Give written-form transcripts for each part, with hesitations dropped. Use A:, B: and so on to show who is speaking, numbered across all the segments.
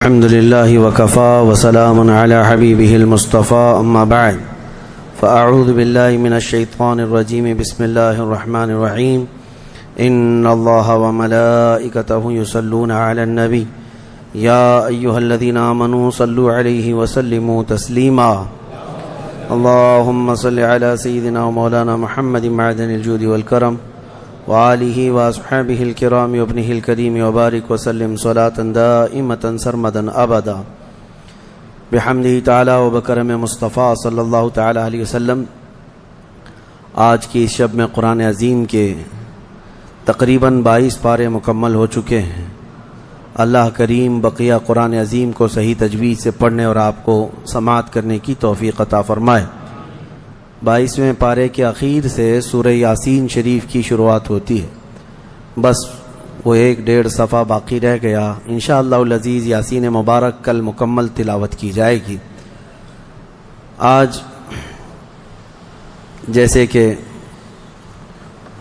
A: الحمد لله وكفى وسلام على حبيبه المصطفى أما بعد فأعوذ بالله من الشيطان الرجيم بسم الله الرحمن الرحيم إن الله وملائكته يصلون على النبي يا أيها الذين آمنوا صلوا عليه وسلموا تسليما اللهم صل على سيدنا ومولانا محمد معدن الجود والكرم وآلہ وأصحابہ الکرام وابنہ الکریم وبارک وسلم صلاة دائمة سرمدا ابدا بحمدہ تعالی وبکرم مصطفیٰ صلی اللہ تعالی علیہ وسلم۔ آج کی اس شب میں قرآن عظیم کے تقریباً 22 پارے مکمل ہو چکے ہیں۔ اللہ کریم بقیہ قرآن عظیم کو صحیح تجوید سے پڑھنے اور آپ کو سماعت کرنے کی توفیق عطا فرمائے۔ 22ویں پارے کے اخیر سے سورہ یاسین شریف کی شروعات ہوتی ہے، بس وہ 1.5 صفحہ باقی رہ گیا۔ انشاءاللہ العزیز یاسین مبارک کل مکمل تلاوت کی جائے گی۔ آج جیسے کہ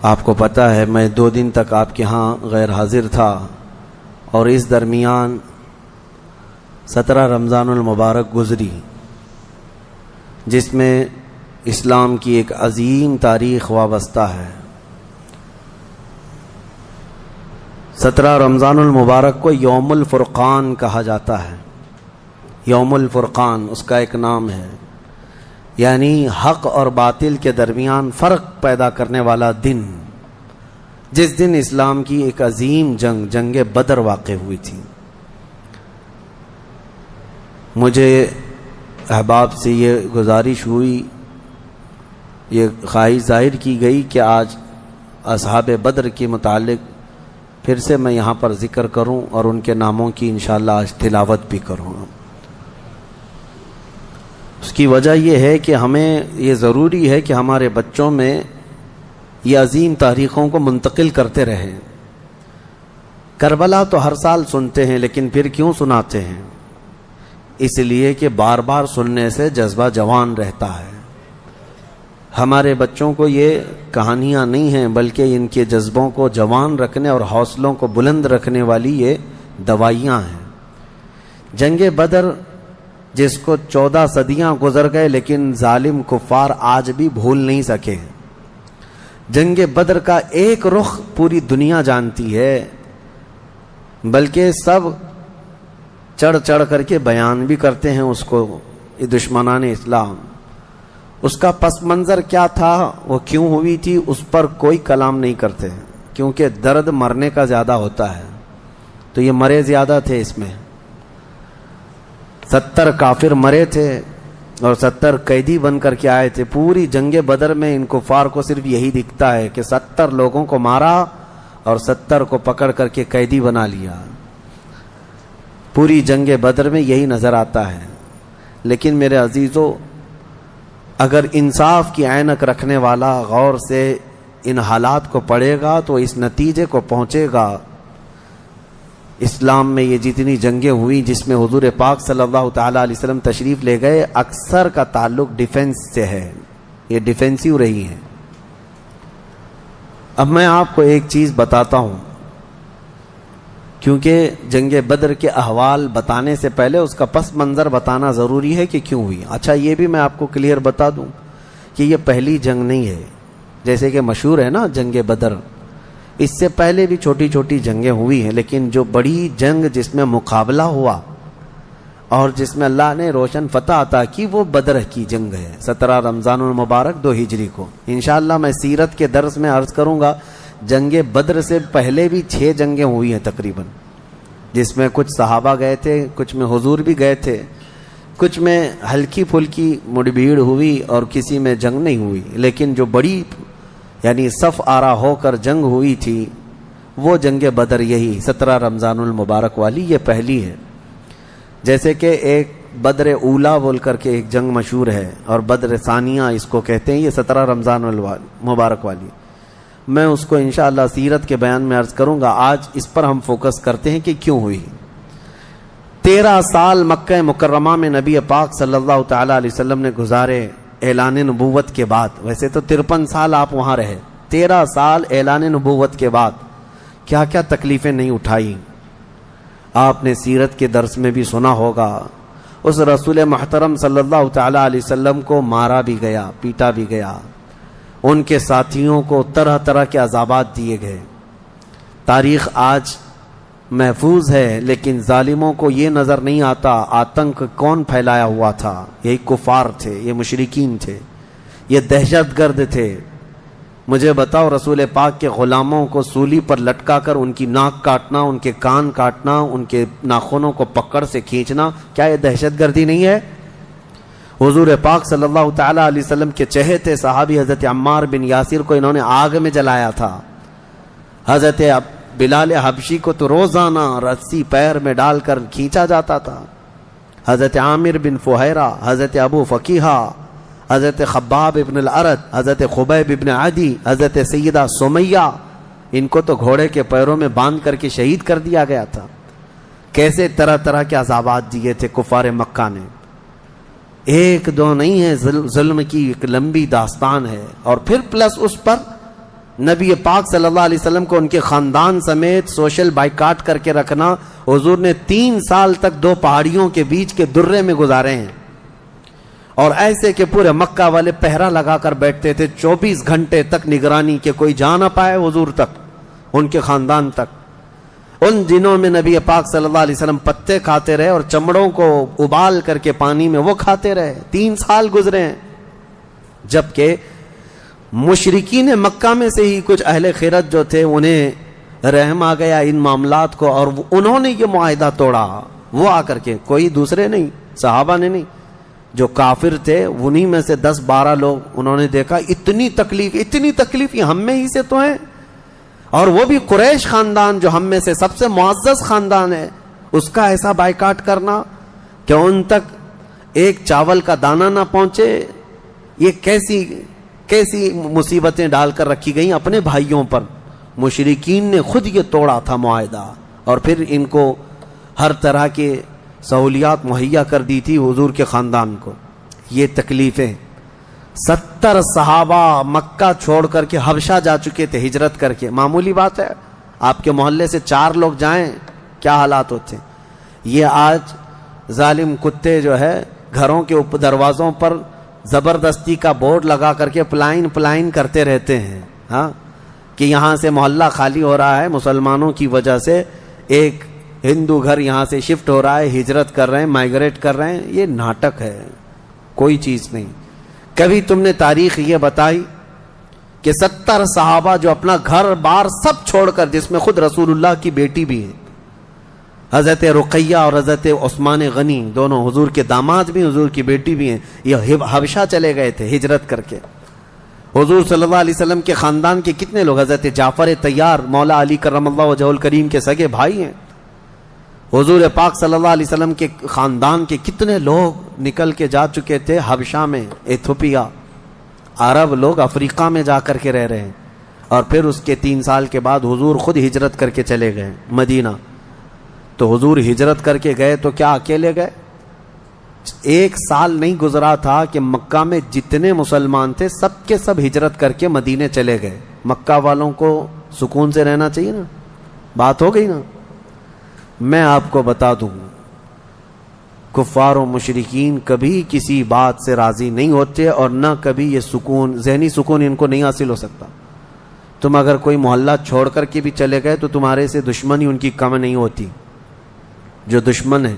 A: آپ کو پتہ ہے میں 2 دن تک آپ کے ہاں غیر حاضر تھا، اور اس درمیان 17 رمضان المبارک گزری، جس میں اسلام کی ایک عظیم تاریخ وابستہ ہے۔ 17 رمضان المبارک کو یوم الفرقان کہا جاتا ہے۔ یوم الفرقان اس کا ایک نام ہے، یعنی حق اور باطل کے درمیان فرق پیدا کرنے والا دن، جس دن اسلام کی ایک عظیم جنگ بدر واقع ہوئی تھی۔ مجھے احباب سے یہ گزارش ہوئی، یہ خواہش ظاہر کی گئی کہ آج اصحاب بدر کے متعلق پھر سے میں یہاں پر ذکر کروں اور ان کے ناموں کی انشاءاللہ آج تلاوت بھی کروں۔ اس کی وجہ یہ ہے کہ ہمیں یہ ضروری ہے کہ ہمارے بچوں میں یہ عظیم تاریخوں کو منتقل کرتے رہیں۔ کربلا تو ہر سال سنتے ہیں، لیکن پھر کیوں سناتے ہیں؟ اس لیے کہ بار بار سننے سے جذبہ جوان رہتا ہے۔ ہمارے بچوں کو یہ کہانیاں نہیں ہیں، بلکہ ان کے جذبوں کو جوان رکھنے اور حوصلوں کو بلند رکھنے والی یہ دوائیاں ہیں۔ جنگ بدر جس کو 14 صدیاں گزر گئے، لیکن ظالم کفار آج بھی بھول نہیں سکے۔ جنگ بدر کا ایک رخ پوری دنیا جانتی ہے، بلکہ سب چڑھ چڑھ کر کے بیان بھی کرتے ہیں اس کو، یہ دشمنان اسلام۔ اس کا پس منظر کیا تھا، وہ کیوں ہوئی تھی، اس پر کوئی کلام نہیں کرتے، کیونکہ درد مرنے کا زیادہ ہوتا ہے۔ تو یہ مرے زیادہ تھے، اس میں 70 کافر مرے تھے اور 70 قیدی بن کر کے آئے تھے۔ پوری جنگ بدر میں ان کفار کو صرف یہی دکھتا ہے کہ 70 لوگوں کو مارا اور 70 کو پکڑ کر کے قیدی بنا لیا۔ پوری جنگ بدر میں یہی نظر آتا ہے۔ لیکن میرے عزیزو، اگر انصاف کی عینک رکھنے والا غور سے ان حالات کو پڑھے گا تو اس نتیجے کو پہنچے گا، اسلام میں یہ جتنی جنگیں ہوئی جس میں حضور پاک صلی اللہ تعالیٰ علیہ وسلم تشریف لے گئے، اکثر کا تعلق ڈیفنس سے ہے، یہ ڈیفینسیو رہی ہیں۔ اب میں آپ کو ایک چیز بتاتا ہوں، کیونکہ جنگ بدر کے احوال بتانے سے پہلے اس کا پس منظر بتانا ضروری ہے کہ کیوں ہوئی۔ اچھا، یہ بھی میں آپ کو کلیئر بتا دوں کہ یہ پہلی جنگ نہیں ہے، جیسے کہ مشہور ہے نا جنگ بدر، اس سے پہلے بھی چھوٹی چھوٹی جنگیں ہوئی ہیں، لیکن جو بڑی جنگ جس میں مقابلہ ہوا اور جس میں اللہ نے روشن فتح عطا کی، وہ بدر کی جنگ ہے، 17 رمضان المبارک 2 ہجری کو۔ انشاءاللہ میں سیرت کے درس میں عرض کروں گا، جنگ بدر سے پہلے بھی 6 جنگیں ہوئی ہیں تقریباً، جس میں کچھ صحابہ گئے تھے، کچھ میں حضور بھی گئے تھے، کچھ میں ہلکی پھلکی مڑ بھیڑ ہوئی اور کسی میں جنگ نہیں ہوئی۔ لیکن جو بڑی یعنی صف آرا ہو کر جنگ ہوئی تھی، وہ جنگ بدر یہی 17 رمضان المبارک والی، یہ پہلی ہے۔ جیسے کہ ایک بدر اولا بول کر کے ایک جنگ مشہور ہے، اور بدر ثانیہ اس کو کہتے ہیں، یہ 17 رمضان المبارک والی، میں اس کو انشاءاللہ سیرت کے بیان میں عرض کروں گا۔ آج اس پر ہم فوکس کرتے ہیں کہ کیوں ہوئی۔ 13 سال مکہ مکرمہ میں نبی پاک صلی اللہ تعالیٰ علیہ وسلم نے گزارے اعلان نبوت کے بعد۔ ویسے تو 53 سال آپ وہاں رہے، 13 سال اعلان نبوت کے بعد کیا کیا تکلیفیں نہیں اٹھائی۔ آپ نے سیرت کے درس میں بھی سنا ہوگا، اس رسول محترم صلی اللہ تعالی علیہ وسلم کو مارا بھی گیا، پیٹا بھی گیا، ان کے ساتھیوں کو طرح طرح کے عذابات دیے گئے۔ تاریخ آج محفوظ ہے، لیکن ظالموں کو یہ نظر نہیں آتا آتنک کون پھیلایا ہوا تھا۔ یہی کفار تھے، یہ مشرکین تھے، یہ دہشت گرد تھے۔ مجھے بتاؤ، رسول پاک کے غلاموں کو سولی پر لٹکا کر ان کی ناک کاٹنا، ان کے کان کاٹنا، ان کے ناخنوں کو پکڑ سے کھینچنا، کیا یہ دہشت گردی نہیں ہے؟ حضور پاک صلی اللہ تعالی علیہ وسلم کے چہیتے صحابی حضرت عمار بن یاسر کو انہوں نے آگ میں جلایا تھا۔ حضرت بلال حبشی کو تو روزانہ رسی پیر میں ڈال کر کھینچا جاتا تھا۔ حضرت عامر بن فہیرہ، حضرت ابو فقیہہ، حضرت خباب ابن الارت، حضرت خبیب ابن عدی، حضرت سیدہ سمیہ، ان کو تو گھوڑے کے پیروں میں باندھ کر کے شہید کر دیا گیا تھا۔ کیسے طرح طرح کے عذابات دیے تھے کفار مکہ نے، ایک دو نہیں ہے، ظلم کی ایک لمبی داستان ہے۔ اور پھر پلس اس پر نبی پاک صلی اللہ علیہ وسلم کو ان کے خاندان سمیت سوشل بائیکاٹ کر کے رکھنا۔ حضور نے 3 سال تک 2 پہاڑیوں کے بیچ کے درے میں گزارے ہیں، اور ایسے کہ پورے مکہ والے پہرا لگا کر بیٹھتے تھے 24 گھنٹے تک نگرانی، کہ کوئی جا نہ پائے حضور تک، ان کے خاندان تک۔ ان دنوں میں نبی پاک صلی اللہ علیہ وسلم پتے کھاتے رہے اور چمڑوں کو ابال کر کے پانی میں وہ کھاتے رہے۔ 3 سال گزرے ہیں، جبکہ مشرکین مکہ میں سے ہی کچھ اہل خیرت جو تھے انہیں رحم آ گیا ان معاملات کو، اور انہوں نے یہ معاہدہ توڑا۔ وہ آ کر کے، کوئی دوسرے نہیں، صحابہ نے نہیں، جو کافر تھے انہی میں سے 10-12 لوگ، انہوں نے دیکھا اتنی تکلیف یہ ہم میں ہی سے تو ہیں، اور وہ بھی قریش خاندان جو ہم میں سے سب سے معزز خاندان ہے، اس کا ایسا بائیکاٹ کرنا کہ ان تک ایک چاول کا دانہ نہ پہنچے، یہ کیسی مصیبتیں ڈال کر رکھی گئیں اپنے بھائیوں پر۔ مشرکین نے خود یہ توڑا تھا معاہدہ، اور پھر ان کو ہر طرح کے سہولیات مہیا کر دی تھی حضور کے خاندان کو۔ یہ تکلیفیں 70 صحابہ مکہ چھوڑ کر کے حبشہ جا چکے تھے ہجرت کر کے، معمولی بات ہے؟ آپ کے محلے سے 4 لوگ جائیں، کیا حالات ہوتے ہیں؟ یہ آج ظالم کتے جو ہے گھروں کے دروازوں پر زبردستی کا بورڈ لگا کر کے پلائن کرتے رہتے ہیں، ہاں، کہ یہاں سے محلہ خالی ہو رہا ہے مسلمانوں کی وجہ سے، ایک ہندو گھر یہاں سے شفٹ ہو رہا ہے، ہجرت کر رہے ہیں، مائگریٹ کر رہے ہیں۔ یہ ناٹک ہے، کوئی چیز نہیں۔ کبھی تم نے تاریخ یہ بتائی کہ 70 صحابہ جو اپنا گھر بار سب چھوڑ کر، جس میں خود رسول اللہ کی بیٹی بھی ہے، حضرت رقیہ اور حضرت عثمان غنی، دونوں حضور کے داماد بھی، حضور کی بیٹی بھی ہیں، یہ حبشہ چلے گئے تھے ہجرت کر کے۔ حضور صلی اللہ علیہ وسلم کے خاندان کے کتنے لوگ، حضرت جعفر طیار مولا علی کرم اللہ وجہہ الکریم کے سگے بھائی ہیں۔ حضور پاک صلی اللہ علیہ وسلم کے خاندان کے کتنے لوگ نکل کے جا چکے تھے حبشہ میں، ایتھوپیا، عرب لوگ افریقہ میں جا کر کے رہ رہے ہیں۔ اور پھر اس کے 3 سال کے بعد حضور خود ہجرت کر کے چلے گئے مدینہ۔ تو حضور ہجرت کر کے گئے تو کیا اکیلے گئے؟ 1 سال نہیں گزرا تھا کہ مکہ میں جتنے مسلمان تھے سب کے سب ہجرت کر کے مدینے چلے گئے۔ مکہ والوں کو سکون سے رہنا چاہیے نا، بات ہو گئی نا۔ میں آپ کو بتا دوں، کفار و مشرکین کبھی کسی بات سے راضی نہیں ہوتے، اور نہ کبھی یہ سکون، ذہنی سکون ان کو نہیں حاصل ہو سکتا۔ تم اگر کوئی محلہ چھوڑ کر کے بھی چلے گئے تو تمہارے سے دشمنی ان کی کم نہیں ہوتی۔ جو دشمن ہے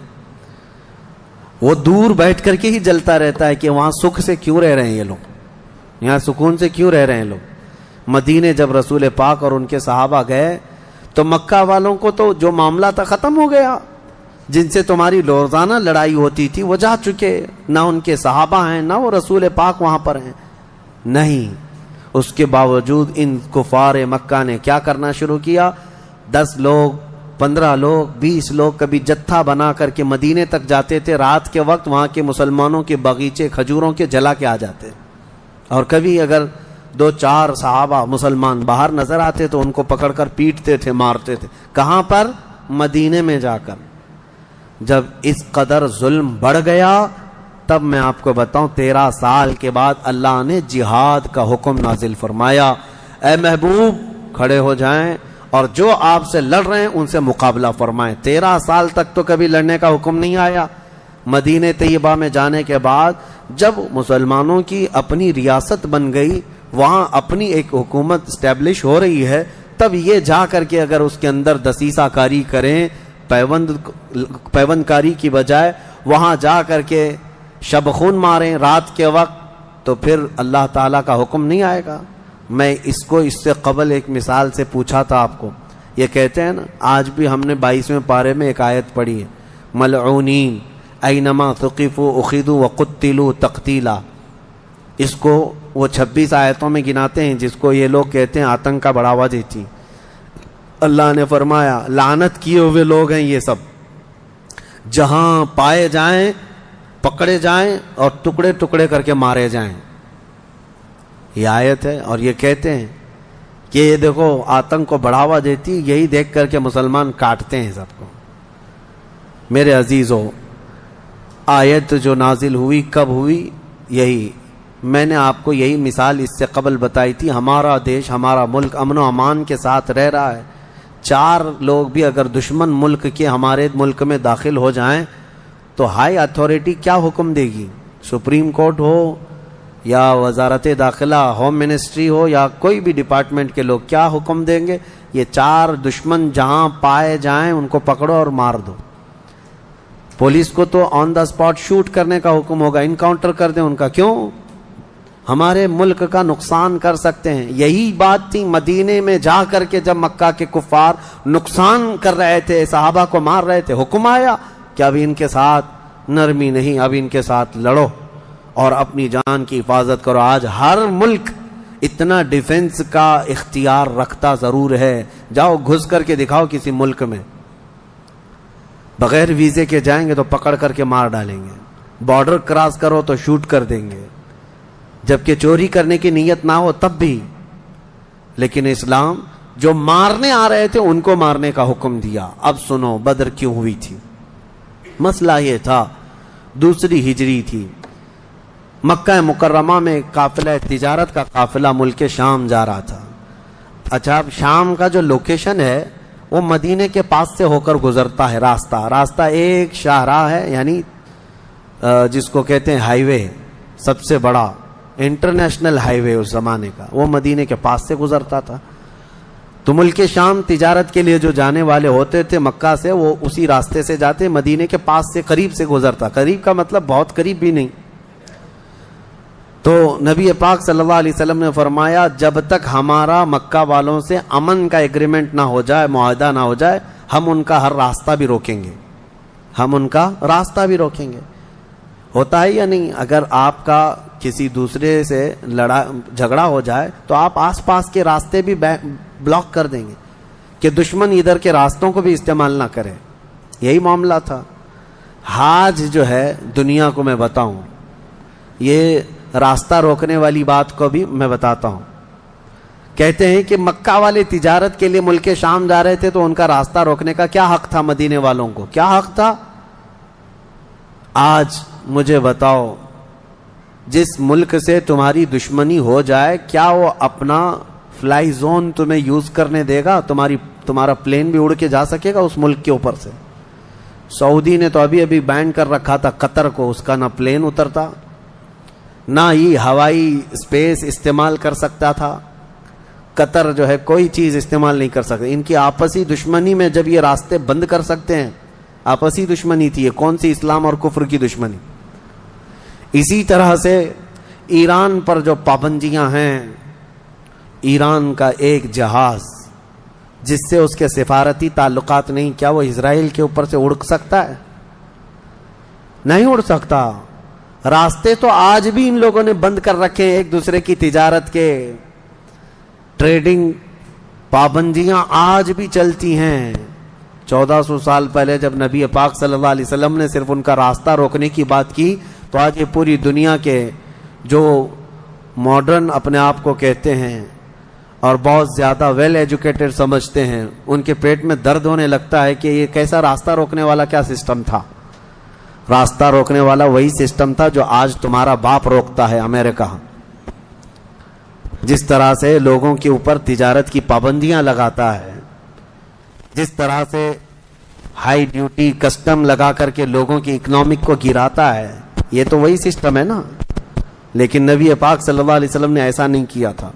A: وہ دور بیٹھ کر کے ہی جلتا رہتا ہے کہ وہاں سکھ سے کیوں رہ رہے ہیں یہ لوگ، یہاں سکون سے کیوں رہ رہے ہیں لوگ۔ مدینے جب رسول پاک اور ان کے صحابہ گئے تو مکہ والوں کو تو جو معاملہ تھا ختم ہو گیا، جن سے تمہاری روزانہ لڑائی ہوتی تھی وہ جا چکے، نہ ان کے صحابہ ہیں نہ وہ رسول پاک وہاں پر ہیں، نہیں۔ اس کے باوجود ان کفار مکہ نے کیا کرنا شروع کیا؟ 10 لوگ، 15 لوگ، 20 لوگ کبھی جتھا بنا کر کے مدینے تک جاتے تھے، رات کے وقت وہاں کے مسلمانوں کے باغیچے کھجوروں کے جلا کے آ جاتے، اور کبھی اگر 2-4 صحابہ مسلمان باہر نظر آتے تو ان کو پکڑ کر پیٹتے تھے، مارتے تھے۔ کہاں پر؟ مدینے میں جا کر۔ جب اس قدر ظلم بڑھ گیا تب میں آپ کو بتاؤں 13 سال کے بعد اللہ نے جہاد کا حکم نازل فرمایا۔ اے محبوب کھڑے ہو جائیں اور جو آپ سے لڑ رہے ہیں ان سے مقابلہ فرمائیں. 13 سال تک تو کبھی لڑنے کا حکم نہیں آیا. مدینہ طیبہ میں جانے کے بعد جب مسلمانوں کی اپنی ریاست بن گئی, وہاں اپنی ایک حکومت اسٹیبلش ہو رہی ہے, تب یہ جا کر کے اگر اس کے اندر دسیسہ کاری کریں, پیوند کاری کی بجائے وہاں جا کر کے شب خون ماریں رات کے وقت, تو پھر اللہ تعالیٰ کا حکم نہیں آئے گا. میں اس سے قبل ایک مثال سے پوچھا تھا آپ کو. یہ کہتے ہیں نا, آج بھی ہم نے 22ویں پارے میں ایک آیت پڑھی ہے, ملعونین اینما ثقفوا اخذوا وقتلوا تقتیلا. اس کو وہ 26 آیتوں میں گناتے ہیں جس کو یہ لوگ کہتے ہیں آتنک کا بڑھاوا دیتی. اللہ نے فرمایا لعنت کیے ہوئے لوگ ہیں یہ سب, جہاں پائے جائیں پکڑے جائیں اور ٹکڑے ٹکڑے کر کے مارے جائیں. یہ آیت ہے, اور یہ کہتے ہیں کہ یہ دیکھو آتنک کو بڑھاوا دیتی, یہی دیکھ کر کے مسلمان کاٹتے ہیں سب کو. میرے عزیزو, آیت جو نازل ہوئی کب ہوئی, یہی میں نے آپ کو یہی مثال اس سے قبل بتائی تھی. ہمارا دیش, ہمارا ملک امن و امان کے ساتھ رہ رہا ہے. 4 لوگ بھی اگر دشمن ملک کے ہمارے ملک میں داخل ہو جائیں تو ہائی اتھارٹی کیا حکم دے گی؟ سپریم کورٹ ہو یا وزارت داخلہ, ہوم منسٹری ہو, یا کوئی بھی ڈپارٹمنٹ کے لوگ کیا حکم دیں گے؟ یہ 4 دشمن جہاں پائے جائیں ان کو پکڑو اور مار دو. پولیس کو تو آن دا اسپاٹ شوٹ کرنے کا حکم ہوگا, انکاؤنٹر کر دیں ان کا. کیوں؟ ہمارے ملک کا نقصان کر سکتے ہیں. یہی بات تھی مدینے میں جا کر کے جب مکہ کے کفار نقصان کر رہے تھے, صحابہ کو مار رہے تھے, حکم آیا کہ اب ان کے ساتھ نرمی نہیں, اب ان کے ساتھ لڑو اور اپنی جان کی حفاظت کرو. آج ہر ملک اتنا ڈیفنس کا اختیار رکھتا ضرور ہے. جاؤ گھس کر کے دکھاؤ کسی ملک میں, بغیر ویزے کے جائیں گے تو پکڑ کر کے مار ڈالیں گے, بارڈر کراس کرو تو شوٹ کر دیں گے, جبکہ چوری کرنے کی نیت نہ ہو تب بھی. لیکن اسلام جو مارنے آ رہے تھے ان کو مارنے کا حکم دیا. اب سنو بدر کیوں ہوئی تھی. مسئلہ یہ تھا, دوسری ہجری تھی, مکہ مکرمہ میں قافلہ تجارت کا قافلہ ملک شام جا رہا تھا. اچھا, اب شام کا جو لوکیشن ہے وہ مدینے کے پاس سے ہو کر گزرتا ہے. راستہ ایک شاہراہ ہے, یعنی جس کو کہتے ہیں ہائی وے, سب سے بڑا انٹرنیشنل ہائی وے اس زمانے کا, وہ مدینے کے پاس سے گزرتا تھا. تو ملک شام تجارت کے لیے جو جانے والے ہوتے تھے مکہ سے, وہ اسی راستے سے جاتے, مدینے کے پاس سے قریب سے گزرتا. قریب کا مطلب بہت قریب بھی نہیں. تو نبی پاک صلی اللہ علیہ وسلم نے فرمایا جب تک ہمارا مکہ والوں سے امن کا ایگریمنٹ نہ ہو جائے, معاہدہ نہ ہو جائے, ہم ان کا ہر راستہ بھی روکیں گے, ہم ان کا راستہ بھی روکیں گے. ہوتا ہے یا نہیں؟ اگر آپ کا کسی دوسرے سے جھگڑا ہو جائے تو آپ آس پاس کے راستے بھی بلاک کر دیں گے کہ دشمن ادھر کے راستوں کو بھی استعمال نہ کرے. یہی معاملہ تھا. حاج جو ہے دنیا کو میں بتاؤں, یہ راستہ روکنے والی بات کو بھی میں بتاتا ہوں. کہتے ہیں کہ مکہ والے تجارت کے لیے ملک شام جا رہے تھے تو ان کا راستہ روکنے کا کیا حق تھا؟ مدینے والوں کو کیا حق تھا؟ آج مجھے بتاؤ, جس ملک سے تمہاری دشمنی ہو جائے کیا وہ اپنا فلائی زون تمہیں یوز کرنے دے گا؟ تمہارا پلین بھی اڑ کے جا سکے گا اس ملک کے اوپر سے؟ سعودی نے تو ابھی بین کر رکھا تھا قطر کو, اس کا نہ پلین اترتا نہ ہی ہوائی اسپیس استعمال کر سکتا تھا. قطر جو ہے کوئی چیز استعمال نہیں کر سکتے. ان کی آپسی دشمنی میں جب یہ راستے بند کر سکتے ہیں, آپسی دشمنی تھی, یہ کون سی اسلام اور کفر کی دشمنی. اسی طرح سے ایران پر جو پابندیاں ہیں, ایران کا ایک جہاز جس سے اس کے سفارتی تعلقات نہیں, کیا وہ اسرائیل کے اوپر سے اڑ سکتا ہے؟ نہیں اڑ سکتا. راستے تو آج بھی ان لوگوں نے بند کر رکھے ہیں ایک دوسرے کی تجارت کے, ٹریڈنگ پابندیاں آج بھی چلتی ہیں. 1400 سال پہلے جب نبی پاک صلی اللہ علیہ وسلم نے صرف ان کا راستہ روکنے کی بات کی تو آج یہ پوری دنیا کے جو ماڈرن اپنے آپ کو کہتے ہیں اور بہت زیادہ ویل ایجوکیٹڈ سمجھتے ہیں, ان کے پیٹ میں درد ہونے لگتا ہے کہ یہ کیسا راستہ روکنے والا کیا سسٹم تھا. راستہ روکنے والا وہی سسٹم تھا جو آج تمہارا باپ روکتا ہے امریکہ. جس طرح سے لوگوں کے اوپر تجارت کی پابندیاں لگاتا ہے, جس طرح سے ہائی ڈیوٹی کسٹم لگا کر کے لوگوں کی اکنامک کو گراتا ہے، یہ تو وہی سسٹم ہے نا. لیکن نبی پاک صلی اللہ علیہ وسلم نے ایسا نہیں کیا تھا.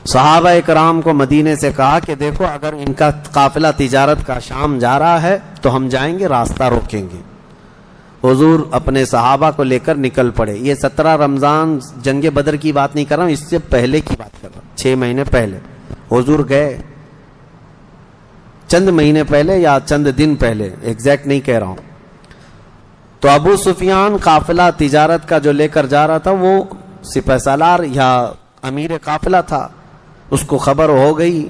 A: صحابہ کرام کو مدینے سے کہا کہ دیکھو اگر ان کا قافلہ تجارت کا شام جا رہا ہے تو ہم جائیں گے، راستہ روکیں گے. حضور اپنے صحابہ کو لے کر نکل پڑے. یہ 17 رمضان جنگ بدر کی بات نہیں کر رہا ہوں، اس سے پہلے کی بات کر رہا ہوں. 6 مہینے پہلے حضور گئے، چند مہینے پہلے یا چند دن پہلے، ایگزیکٹ نہیں کہہ رہا ہوں. تو ابو سفیان قافلہ تجارت کا جو لے کر جا رہا تھا وہ سپہ سالار یا امیر قافلہ تھا. اس کو خبر ہو گئی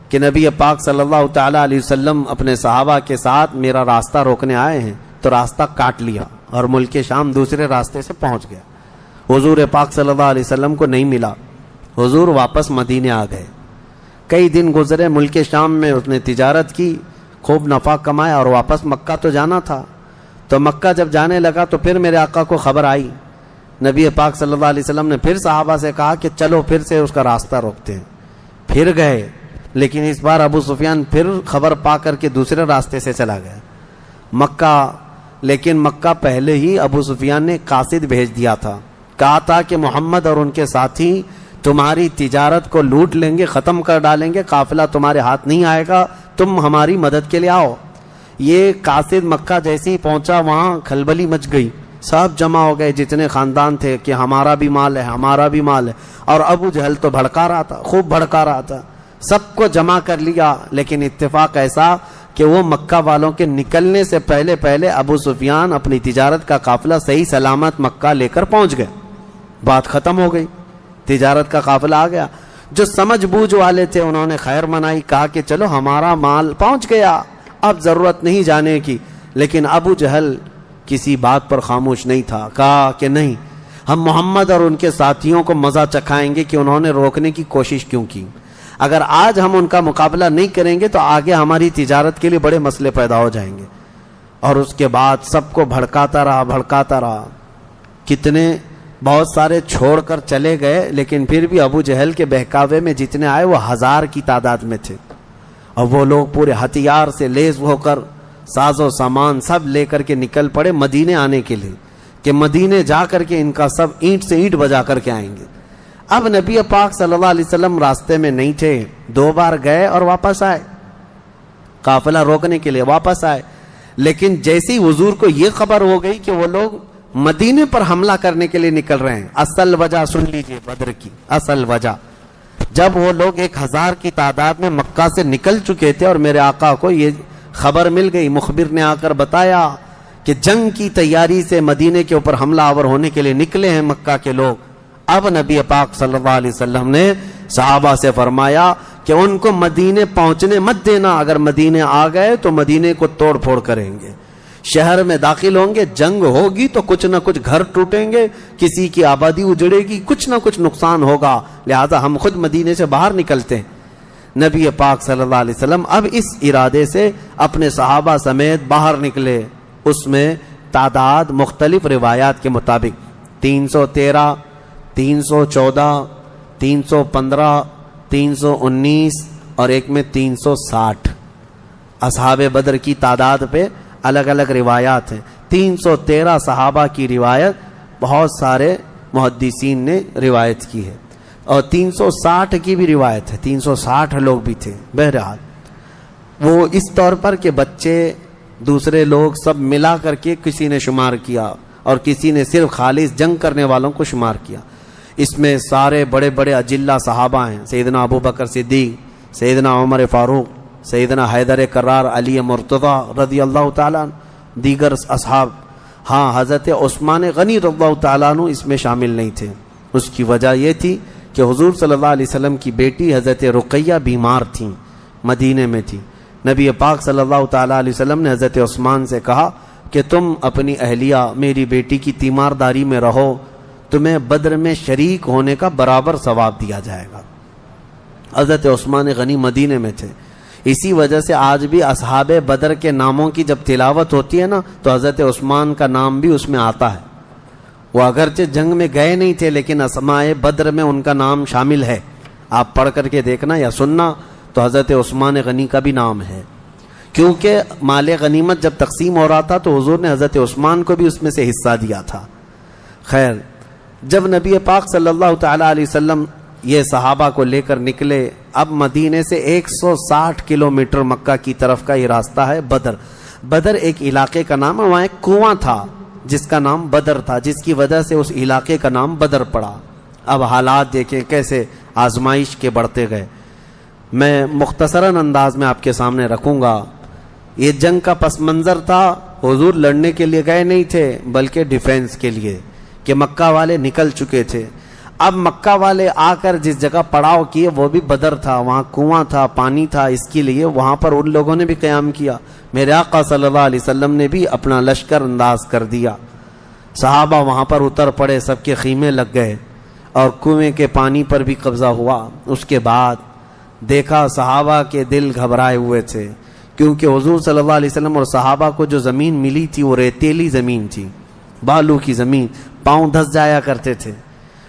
A: کہ نبی پاک صلی اللہ تعالی علیہ وسلم اپنے صحابہ کے ساتھ میرا راستہ روکنے آئے ہیں، تو راستہ کاٹ لیا اور ملک شام دوسرے راستے سے پہنچ گیا. حضور پاک صلی اللہ علیہ وسلم کو نہیں ملا. حضور واپس مدینے آ گئے. کئی دن گزرے، ملک شام میں اس نے تجارت کی، خوب نفع کمایا اور واپس مکہ تو جانا تھا. تو مکہ جب جانے لگا تو پھر میرے آقا کو خبر آئی. نبی پاک صلی اللہ علیہ وسلم نے پھر صحابہ سے کہا کہ چلو پھر سے اس کا راستہ روکتے ہیں. پھر گئے، لیکن اس بار ابو سفیان پھر خبر پا کر کے دوسرے راستے سے چلا گیا مکہ. لیکن مکہ پہلے ہی ابو سفیان نے قاصد بھیج دیا تھا، کہا تھا کہ محمد اور ان کے ساتھی تمہاری تجارت کو لوٹ لیں گے، ختم کر ڈالیں گے، قافلہ تمہارے ہاتھ نہیں آئے گا، تم ہماری مدد کے لیے آؤ. یہ قاصد مکہ جیسے ہی پہنچا وہاں کھلبلی مچ گئی. سب جمع ہو گئے جتنے خاندان تھے کہ ہمارا بھی مال ہے، ہمارا بھی مال ہے. اور ابو جہل تو بھڑکا رہا تھا، خوب بھڑکا رہا تھا. سب کو جمع کر لیا. لیکن اتفاق ایسا کہ وہ مکہ والوں کے نکلنے سے پہلے پہلے ابو سفیان اپنی تجارت کا قافلہ صحیح سلامت مکہ لے کر پہنچ گئے. بات ختم ہو گئی، تجارت کا قافلہ آ گیا. جو سمجھ بوجھ والے تھے انہوں نے خیر منائی، کہا کہ چلو ہمارا مال پہنچ گیا، اب ضرورت نہیں جانے کی. لیکن ابو جہل کسی بات پر خاموش نہیں تھا. کہا کہ نہیں، ہم محمد اور ان کے ساتھیوں کو مزہ چکھائیں گے کہ انہوں نے روکنے کی کوشش کیوں کی. اگر آج ہم ان کا مقابلہ نہیں کریں گے تو آگے ہماری تجارت کے لیے بڑے مسئلے پیدا ہو جائیں گے. اور اس کے بعد سب کو بھڑکاتا رہا. کتنے بہت سارے چھوڑ کر چلے گئے، لیکن پھر بھی ابو جہل کے بہکاوے میں جتنے آئے وہ 1000 کی تعداد میں تھے. اور وہ لوگ پورے ہتھیار سے لیس ہو کر ساز و سامان سب لے کر کے نکل پڑے مدینے آنے کے لیے، کہ مدینے جا کر کے ان کا سب اینٹ سے اینٹ بجا کر کے آئیں گے. اب نبی پاک صلی اللہ علیہ وسلم راستے میں نہیں تھے. 2 بار گئے اور واپس آئے، قافلہ روکنے کے لیے واپس آئے. لیکن جیسی حضور کو یہ خبر ہو گئی کہ وہ لوگ مدینے پر حملہ کرنے کے لیے نکل رہے ہیں. اصل وجہ سن لیجئے بدر کی اصل وجہ. جب وہ لوگ 1000 کی تعداد میں مکہ سے نکل چکے تھے اور میرے آقا کو یہ خبر مل گئی، مخبر نے آ کر بتایا کہ جنگ کی تیاری سے مدینے کے اوپر حملہ آور ہونے کے لیے نکلے ہیں مکہ کے لوگ. اب نبی پاک صلی اللہ علیہ وسلم نے صحابہ سے فرمایا کہ ان کو مدینے پہنچنے مت دینا. اگر مدینے آ گئے تو مدینے کو توڑ پھوڑ کریں گے، شہر میں داخل ہوں گے، جنگ ہوگی تو کچھ نہ کچھ گھر ٹوٹیں گے، کسی کی آبادی اجڑے گی، کچھ نہ کچھ نقصان ہوگا. لہذا ہم خود مدینے سے باہر نکلتے ہیں. نبی پاک صلی اللہ علیہ وسلم اب اس ارادے سے اپنے صحابہ سمیت باہر نکلے. اس میں تعداد مختلف روایات کے مطابق 313 314 315 319 اور ایک میں 360 اصحاب بدر کی تعداد پہ الگ الگ روایات ہیں. 313 صحابہ کی روایت بہت سارے محدثین نے روایت کی ہے، اور 360 کی بھی روایت ہے، 360 لوگ بھی تھے. بہرحال وہ اس طور پر کہ بچے دوسرے لوگ سب ملا کر کے کسی نے شمار کیا اور کسی نے صرف خالص جنگ کرنے والوں کو شمار کیا. اس میں سارے بڑے بڑے اجلہ صحابہ ہیں، سیدنا ابو بکر صدیق، سیدنا عمر فاروق، سیدنا حیدر کرار، علی مرتضی رضی اللہ تعالیٰ عنہ، دیگر اصحاب. ہاں، حضرت عثمان غنی رضی اللہ تعالیٰ عنہ اس میں شامل نہیں تھے. اس کی وجہ یہ تھی کہ حضور صلی اللہ علیہ وسلم کی بیٹی حضرت رقیہ بیمار تھیں، مدینے میں تھی. نبی پاک صلی اللہ تعالیٰ علیہ وسلم نے حضرت عثمان سے کہا کہ تم اپنی اہلیہ میری بیٹی کی تیمارداری میں رہو، تمہیں بدر میں شریک ہونے کا برابر ثواب دیا جائے گا. حضرت عثمان غنی مدینے میں تھے. اسی وجہ سے آج بھی اصحاب بدر کے ناموں کی جب تلاوت ہوتی ہے نا تو حضرت عثمان کا نام بھی اس میں آتا ہے. وہ اگرچہ جنگ میں گئے نہیں تھے لیکن اسماء بدر میں ان کا نام شامل ہے. آپ پڑھ کر کے دیکھنا یا سننا تو تو حضرت عثمان غنی کا بھی نام ہے، کیونکہ مال غنیمت جب تقسیم ہو رہا تھا تو حضور نے حضرت عثمان کو بھی اس میں سے حصہ دیا تھا۔ خیر، جب نبی پاک صلی اللہ تعالی علیہ وسلم یہ صحابہ کو لے کر نکلے، اب مدینے سے 160 کلومیٹر مکہ کی طرف کا یہ راستہ ہے بدر۔ بدر ایک علاقے کا نام ہے، وہاں ایک کنواں تھا جس کا نام بدر تھا، جس کی وجہ سے اس علاقے کا نام بدر پڑا۔ اب حالات دیکھیں کیسے آزمائش کے بڑھتے گئے۔ میں مختصراً انداز میں آپ کے سامنے رکھوں گا۔ یہ جنگ کا پس منظر تھا، حضور لڑنے کے لیے گئے نہیں تھے بلکہ ڈیفینس کے لیے، کہ مکہ والے نکل چکے تھے۔ اب مکہ والے آ کر جس جگہ پڑاؤ کیے وہ بھی بدر تھا، وہاں کنواں تھا، پانی تھا، اس کے لیے وہاں پر ان لوگوں نے بھی قیام کیا۔ میرے آقا صلی اللہ علیہ وسلم نے بھی اپنا لشکر انداز کر دیا، صحابہ وہاں پر اتر پڑے، سب کے خیمے لگ گئے اور کنویں کے پانی پر بھی قبضہ ہوا۔ اس کے بعد دیکھا صحابہ کے دل گھبرائے ہوئے تھے، کیونکہ حضور صلی اللہ علیہ وسلم اور صحابہ کو جو زمین ملی تھی وہ ریتیلی زمین تھی، بالو کی زمین، پاؤں دھس جایا کرتے تھے،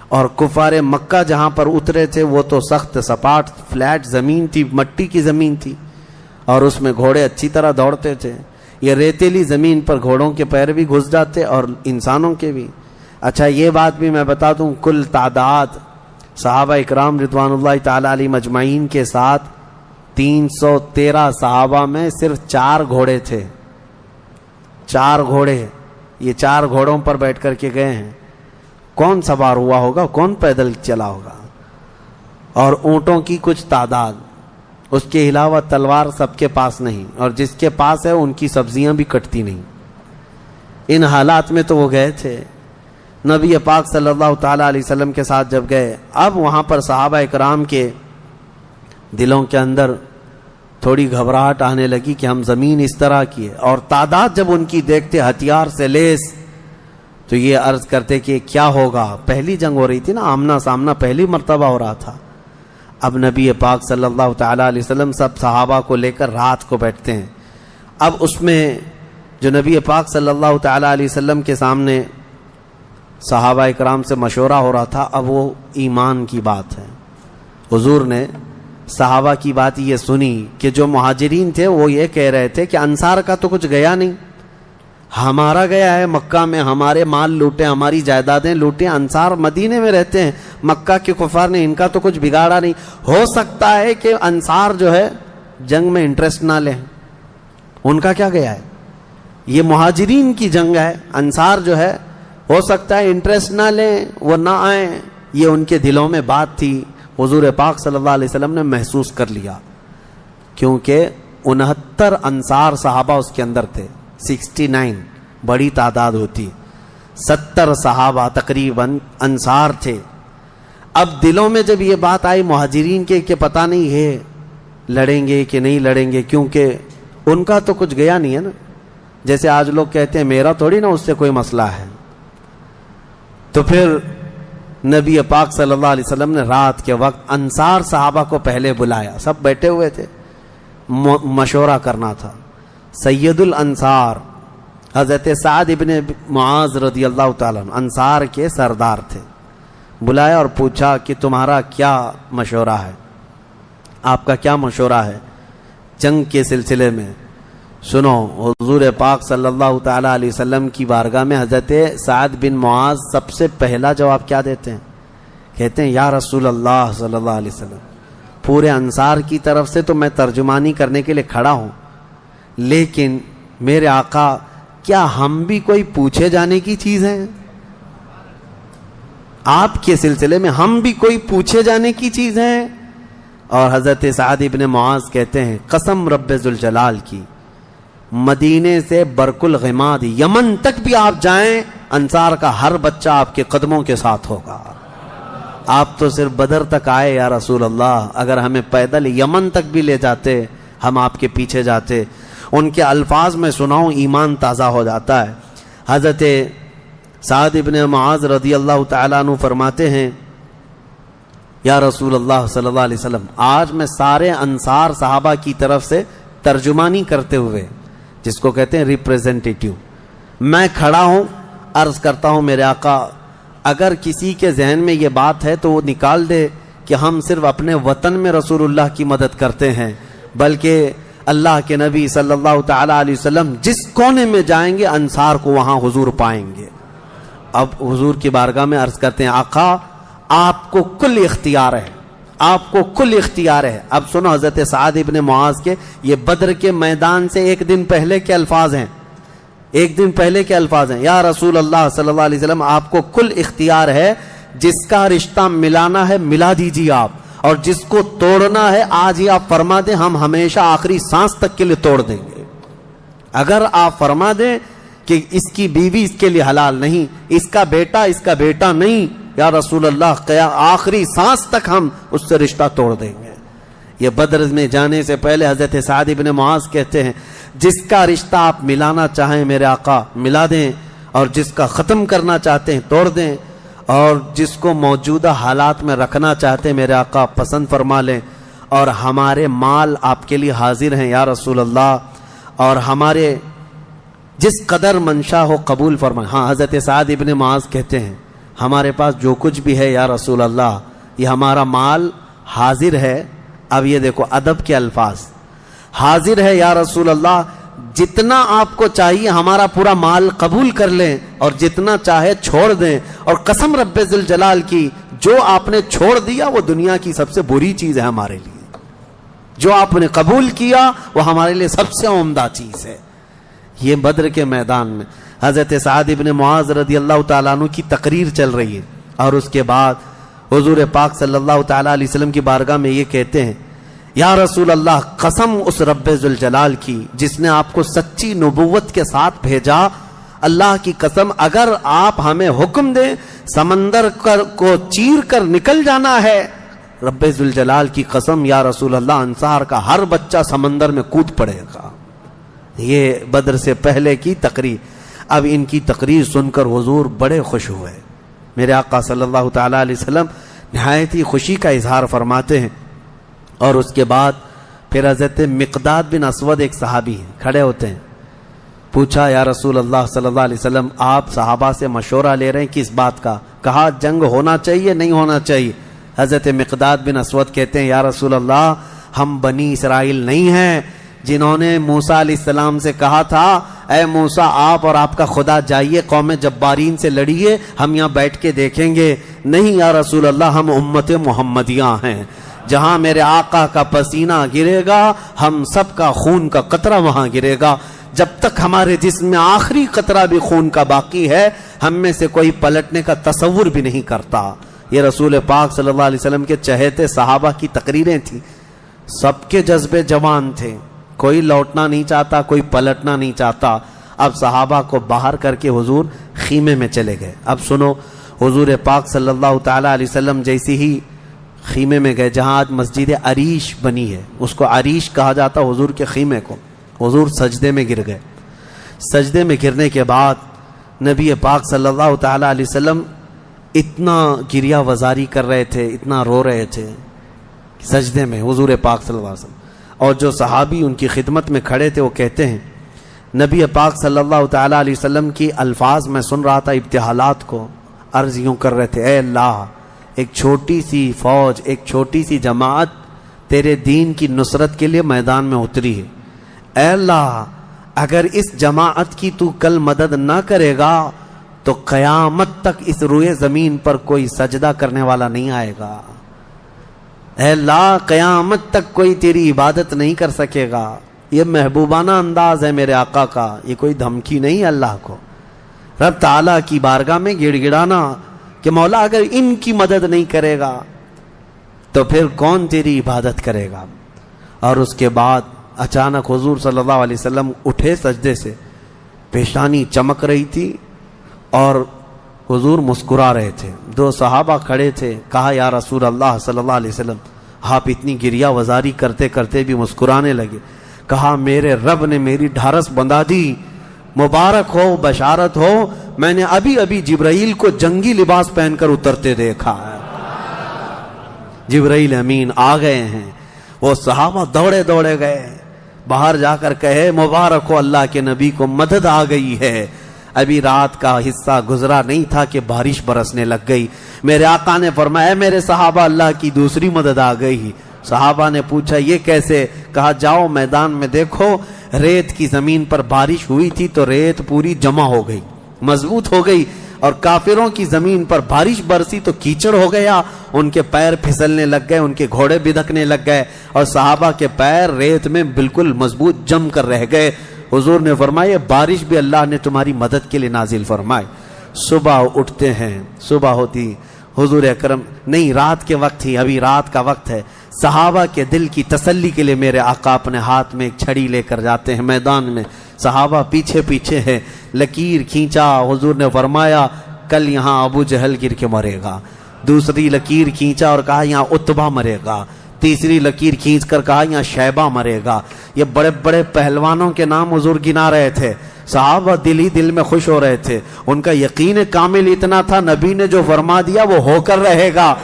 A: اور کفار مکہ جہاں پر اترے تھے وہ تو سخت سپاٹ فلیٹ زمین تھی، مٹی کی زمین تھی، اور اس میں گھوڑے اچھی طرح دوڑتے تھے۔ یہ ریتیلی زمین پر گھوڑوں کے پیر بھی گھس جاتے اور انسانوں کے بھی۔ اچھا، یہ بات بھی میں بتا دوں، کل تعداد صحابہ اکرام رضوان اللہ تعالی علیہم اجمعین کے ساتھ 313 صحابہ میں صرف 4 گھوڑے تھے، 4 گھوڑے۔ یہ 4 گھوڑوں پر بیٹھ کر کے گئے ہیں، کون سوار ہوا ہوگا، کون پیدل چلا ہوگا؟ اور اونٹوں کی کچھ تعداد، اس کے علاوہ تلوار سب کے پاس نہیں، اور جس کے پاس ہے ان کی سبزیاں بھی کٹتی نہیں۔ ان حالات میں تو وہ گئے تھے۔ نبی پاک صلی اللہ تعالی علیہ وسلم کے ساتھ جب گئے، اب وہاں پر صحابہ اکرام کے دلوں کے اندر تھوڑی گھبراہٹ آنے لگی کہ ہم زمین اس طرح کی ہے، اور تعداد جب ان کی دیکھتے ہتھیار سے لیس، تو یہ عرض کرتے کہ کیا ہوگا۔ پہلی جنگ ہو رہی تھی نا، آمنا سامنا پہلی مرتبہ ہو رہا تھا۔ اب نبی پاک صلی اللہ تعالی علیہ وسلم سب صحابہ کو لے کر رات کو بیٹھتے ہیں۔ اب اس میں جو نبی پاک صلی اللہ تعالی علیہ وسلم کے سامنے صحابہ اکرام سے مشورہ ہو رہا تھا، اب وہ ایمان کی بات ہے۔ حضور نے صحابہ کی بات یہ سنی کہ جو مہاجرین تھے وہ یہ کہہ رہے تھے کہ انصار کا تو کچھ گیا نہیں، ہمارا گیا ہے، مکہ میں ہمارے مال لوٹے، ہماری جائیدادیں لوٹیں، انصار مدینے میں رہتے ہیں، مکہ کے کفار نے ان کا تو کچھ بگاڑا نہیں۔ ہو سکتا ہے کہ انصار جو ہے جنگ میں انٹرسٹ نہ لیں، ان کا کیا گیا ہے، یہ مہاجرین کی جنگ ہے، انصار جو ہے ہو سکتا ہے انٹرسٹ نہ لیں، وہ نہ آئیں، یہ ان کے دلوں میں بات تھی۔ حضور پاک صلی اللہ علیہ وسلم نے محسوس کر لیا، کیونکہ 69 انصار صحابہ اس کے اندر تھے، 69 بڑی تعداد ہوتی، 70 صحابہ تقریباً انصار تھے۔ اب دلوں میں جب یہ بات آئی مہاجرین کے کہ پتہ نہیں ہے لڑیں گے کہ نہیں لڑیں گے، کیونکہ ان کا تو کچھ گیا نہیں ہے نا، جیسے آج لوگ کہتے ہیں میرا تھوڑی نا اس سے کوئی مسئلہ ہے۔ تو پھر نبی پاک صلی اللہ علیہ وسلم نے رات کے وقت انصار صحابہ کو پہلے بلایا، سب بیٹھے ہوئے تھے، مشورہ کرنا تھا۔ سید الانصار حضرت سعد ابن معاذ رضی اللہ تعالیٰ عنہ انصار کے سردار تھے، بلایا اور پوچھا کہ تمہارا کیا مشورہ ہے، آپ کا کیا مشورہ ہے جنگ کے سلسلے میں۔ سنو، حضور پاک صلی اللہ تعالی علیہ وسلم کی بارگاہ میں حضرت سعد بن معاذ سب سے پہلا جواب کیا دیتے ہیں؟ کہتے ہیں یا رسول اللہ صلی اللہ علیہ وسلم، پورے انصار کی طرف سے تو میں ترجمانی کرنے کے لیے کھڑا ہوں، لیکن میرے آقا کیا ہم بھی کوئی پوچھے جانے کی چیز ہیں؟ آپ کے سلسلے میں ہم بھی کوئی پوچھے جانے کی چیز ہیں؟ اور حضرت سعد ابن معاذ کہتے ہیں قسم رب ذوالجلال کی، مدینے سے برق الغماد یمن تک بھی آپ جائیں، انصار کا ہر بچہ آپ کے قدموں کے ساتھ ہوگا۔ آپ تو صرف بدر تک آئے یا رسول اللہ، اگر ہمیں پیدل یمن تک بھی لے جاتے ہم آپ کے پیچھے جاتے۔ ان کے الفاظ میں سناؤں، ایمان تازہ ہو جاتا ہے۔ حضرت سعد ابن معاذ رضی اللہ تعالیٰ عنہ فرماتے ہیں یا رسول اللہ صلی اللہ علیہ وسلم، آج میں سارے انصار صحابہ کی طرف سے ترجمانی کرتے ہوئے، جس کو کہتے ہیں ریپریزنٹیٹیو، میں کھڑا ہوں، عرض کرتا ہوں میرے آقا اگر کسی کے ذہن میں یہ بات ہے تو وہ نکال دے کہ ہم صرف اپنے وطن میں رسول اللہ کی مدد کرتے ہیں، بلکہ اللہ کے نبی صلی اللہ تعالی علیہ وسلم جس کونے میں جائیں گے انصار کو وہاں حضور پائیں گے۔ اب حضور کی بارگاہ میں عرض کرتے ہیں آقا آپ کو کل اختیار ہے، آپ کو کل اختیار ہے۔ اب سنو حضرت سعد ابن معاذ کے یہ بدر کے میدان سے ایک دن پہلے کے الفاظ ہیں، ایک دن پہلے کے الفاظ ہیں۔ یا رسول اللہ صلی اللہ علیہ وسلم آپ کو کل اختیار ہے، جس کا رشتہ ملانا ہے ملا دیجیے آپ، اور جس کو توڑنا ہے آج ہی آپ فرما دیں، ہم ہمیشہ آخری سانس تک کے لیے توڑ دیں گے۔ اگر آپ فرما دیں کہ اس کی بیوی اس کے لیے حلال نہیں، اس کا بیٹا نہیں، یا رسول اللہ آخری سانس تک ہم اس سے رشتہ توڑ دیں گے۔ یہ بدر میں جانے سے پہلے حضرت سعد ابن معاذ کہتے ہیں جس کا رشتہ آپ ملانا چاہیں میرے آقا ملا دیں، اور جس کا ختم کرنا چاہتے ہیں توڑ دیں، اور جس کو موجودہ حالات میں رکھنا چاہتے ہیں میرے آقا پسند فرما لیں، اور ہمارے مال آپ کے لیے حاضر ہیں یا رسول اللہ، اور ہمارے جس قدر منشا ہو قبول فرمائیں۔ ہاں حضرت سعد ابن معاذ کہتے ہیں ہمارے پاس جو کچھ بھی ہے یا رسول اللہ یہ ہمارا مال حاضر ہے۔ اب یہ دیکھو ادب کے الفاظ، حاضر ہے یا رسول اللہ، جتنا آپ کو چاہیے ہمارا پورا مال قبول کر لیں، اور جتنا چاہے چھوڑ دیں، اور قسم رب ذوالجلال کی جو آپ نے چھوڑ دیا وہ دنیا کی سب سے بری چیز ہے ہمارے لیے، جو آپ نے قبول کیا وہ ہمارے لیے سب سے عمدہ چیز ہے۔ یہ بدر کے میدان میں حضرت سعد ابن معاذ رضی اللہ تعالیٰ عنہ کی تقریر چل رہی ہے، اور اس کے بعد حضور پاک صلی اللہ تعالیٰ علیہ وسلم کی بارگاہ میں یہ کہتے ہیں یا رسول اللہ قسم اس رب ذوالجلال کی جس نے آپ کو سچی نبوت کے ساتھ بھیجا، اللہ کی قسم اگر آپ ہمیں حکم دیں سمندر کو چیر کر نکل جانا ہے، رب ذوالجلال کی قسم یا رسول اللہ انصار کا ہر بچہ سمندر میں کود پڑے گا۔ یہ بدر سے پہلے کی تقریر۔ اب ان کی تقریر سن کر حضور بڑے خوش ہوئے، میرے آقا صلی اللہ تعالیٰ علیہ وسلم نہایت ہی خوشی کا اظہار فرماتے ہیں، اور اس کے بعد پھر حضرت مقداد بن اسود ایک صحابی ہیں کھڑے ہوتے ہیں، پوچھا یا رسول اللہ صلی اللہ علیہ وسلم آپ صحابہ سے مشورہ لے رہے ہیں کس بات کا؟ کہا جنگ ہونا چاہیے نہیں ہونا چاہیے؟ حضرت مقداد بن اسود کہتے ہیں یا رسول اللہ ہم بنی اسرائیل نہیں ہیں جنہوں نے موسیٰ علیہ السلام سے کہا تھا اے موسیٰ آپ اور آپ کا خدا جائیے قوم جبارین سے لڑیے، ہم یہاں بیٹھ کے دیکھیں گے۔ نہیں یا رسول اللہ ہم امت محمدیہ ہیں، جہاں میرے آقا کا پسینہ گرے گا ہم سب کا خون کا قطرہ وہاں گرے گا، جب تک ہمارے جسم میں آخری قطرہ بھی خون کا باقی ہے ہم میں سے کوئی پلٹنے کا تصور بھی نہیں کرتا۔ یہ رسول پاک صلی اللہ علیہ وسلم کے چہیتے صحابہ کی تقریریں تھیں، سب کے جذبے جوان تھے، کوئی لوٹنا نہیں چاہتا کوئی پلٹنا نہیں چاہتا۔ اب صحابہ کو باہر کر کے حضور خیمے میں چلے گئے۔ اب سنو حضور پاک صلی اللہ تعالیٰ علیہ وسلم جیسی ہی خیمے میں گئے جہاں آج مسجد عریش بنی ہے، اس کو عریش کہا جاتا حضور کے خیمے کو، حضور سجدے میں گر گئے۔ سجدے میں گرنے کے بعد نبی پاک صلی اللہ تعالیٰ علیہ وسلم اتنا گریہ وزاری کر رہے تھے، اتنا رو رہے تھے سجدے میں حضور پاک صلی اللہ علیہ وسلم، اور جو صحابی ان کی خدمت میں کھڑے تھے وہ کہتے ہیں نبی پاک صلی اللہ تعالیٰ علیہ وسلم کی الفاظ میں سن رہا تھا ابتحالات کو، عرض یوں کر رہے تھے اے اللہ ایک چھوٹی سی فوج ایک چھوٹی سی جماعت تیرے دین کی نصرت کے لیے میدان میں اتری ہے، اے اللہ اگر اس جماعت کی تو کل مدد نہ کرے گا تو قیامت تک اس روئے زمین پر کوئی سجدہ کرنے والا نہیں آئے گا، اے اللہ قیامت تک کوئی تیری عبادت نہیں کر سکے گا۔ یہ محبوبانہ انداز ہے میرے آقا کا، یہ کوئی دھمکی نہیں اللہ کو، رب تعالیٰ کی بارگاہ میں گڑ گڑانا کہ مولا اگر ان کی مدد نہیں کرے گا تو پھر کون تیری عبادت کرے گا۔ اور اس کے بعد اچانک حضور صلی اللہ علیہ وسلم اٹھے سجدے سے، پیشانی چمک رہی تھی اور حضور مسکرا رہے تھے۔ دو صحابہ کھڑے تھے، کہا یا رسول اللہ صلی اللہ علیہ وسلم آپ اتنی گریہ وزاری کرتے کرتے بھی مسکرانے لگے۔ کہا میرے رب نے میری ڈھارس بندھا دی، مبارک ہو بشارت ہو، میں نے ابھی ابھی جبرائیل کو جنگی لباس پہن کر اترتے دیکھا ہے، جبرائیل امین آ گئے ہیں۔ وہ صحابہ دوڑے دوڑے گئے، باہر جا کر کہے مبارک ہو اللہ کے نبی کو مدد آ گئی ہے، ابھی رات کا حصہ گزرا نہیں تھا کہ بارش برسنے لگ گئی. میرے آقا نے فرمایا میرے صحابہ اللہ کی دوسری مدد آ گئی. صحابہ نے پوچھا یہ کیسے؟ کہا جاؤ میدان میں دیکھو، ریت کی زمین پر بارش ہوئی تھی تو ریت پوری جمع ہو گئی، مضبوط ہو گئی، اور کافروں کی زمین پر بارش برسی تو کیچڑ ہو گیا، ان کے پیر پھسلنے لگ گئے، ان کے گھوڑے بدکنے لگ گئے، اور صحابہ کے پیر ریت میں بالکل مضبوط جم کر رہ گئے. حضور نے فرمایا بارش بھی اللہ نے تمہاری مدد کے لیے نازل فرمائے. صبح اٹھتے ہیں، صبح ہوتی، حضور اکرم نہیں، رات کے وقت ہی، ابھی رات کا وقت ہے. صحابہ کے دل کی تسلی کے لیے میرے آقا اپنے ہاتھ میں ایک چھڑی لے کر جاتے ہیں میدان میں. صحابہ پیچھے پیچھے ہیں، لکیر کھینچا، حضور نے فرمایا کل یہاں ابو جہل گر کے مرے گا. دوسری لکیر کھینچا اور کہا یہاں عتبہ مرے گا. تیسری لکیر کھینچ کر کہا یہاں شیبہ مرے گا. یہ بڑے بڑے پہلوانوں کے نام حضور گنا رہے تھے. صحابہ دل ہی دل میں خوش ہو رہے تھے، ان کا یقین کامل اتنا تھا نبی نے جو فرما دیا وہ ہو کر رہے گا.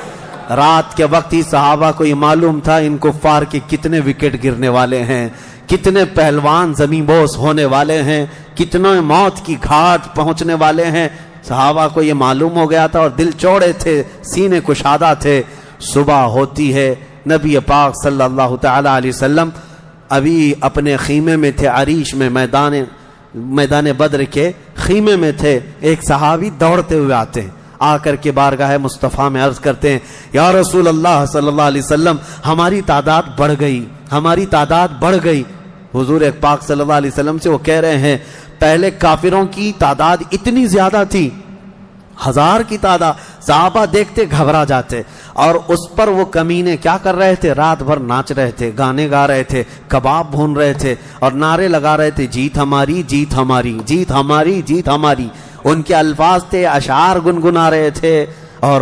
A: رات کے وقت ہی صحابہ کو یہ معلوم تھا ان کفار کے کتنے وکٹ گرنے والے ہیں، کتنے پہلوان زمین بوس ہونے والے ہیں، کتنے موت کی گھاٹ پہنچنے والے ہیں. صحابہ کو یہ معلوم ہو گیا تھا اور دل چوڑے تھے، سینے کشادہ تھے. صبح ہوتی ہے، نبی پاک صلی اللہ تعالی علیہ وسلم ابھی اپنے خیمے میں تھے، عریش میں، میدان بدر کے خیمے میں تھے. ایک صحابی دوڑتے ہوئے آتے ہیں، آ کر کے بارگاہ مصطفیٰ میں عرض کرتے ہیں یا رسول اللہ صلی اللہ علیہ وسلم ہماری تعداد بڑھ گئی، ہماری تعداد بڑھ گئی. حضور پاک صلی اللہ علیہ وسلم سے وہ کہہ رہے ہیں پہلے کافروں کی تعداد اتنی زیادہ تھی، 1000 کی تعداد. صحابہ دیکھتے گھبرا جاتے، اور اس پر وہ کمینے کیا کر رہے تھے؟ رات بھر ناچ رہے تھے، گانے گا رہے تھے، کباب بھون رہے تھے اور نعرے لگا رہے تھے جیت ہماری، جیت ہماری، جیت ہماری، جیت ہماری. ان کے الفاظ تھے، اشعار گنگنا رہے تھے، اور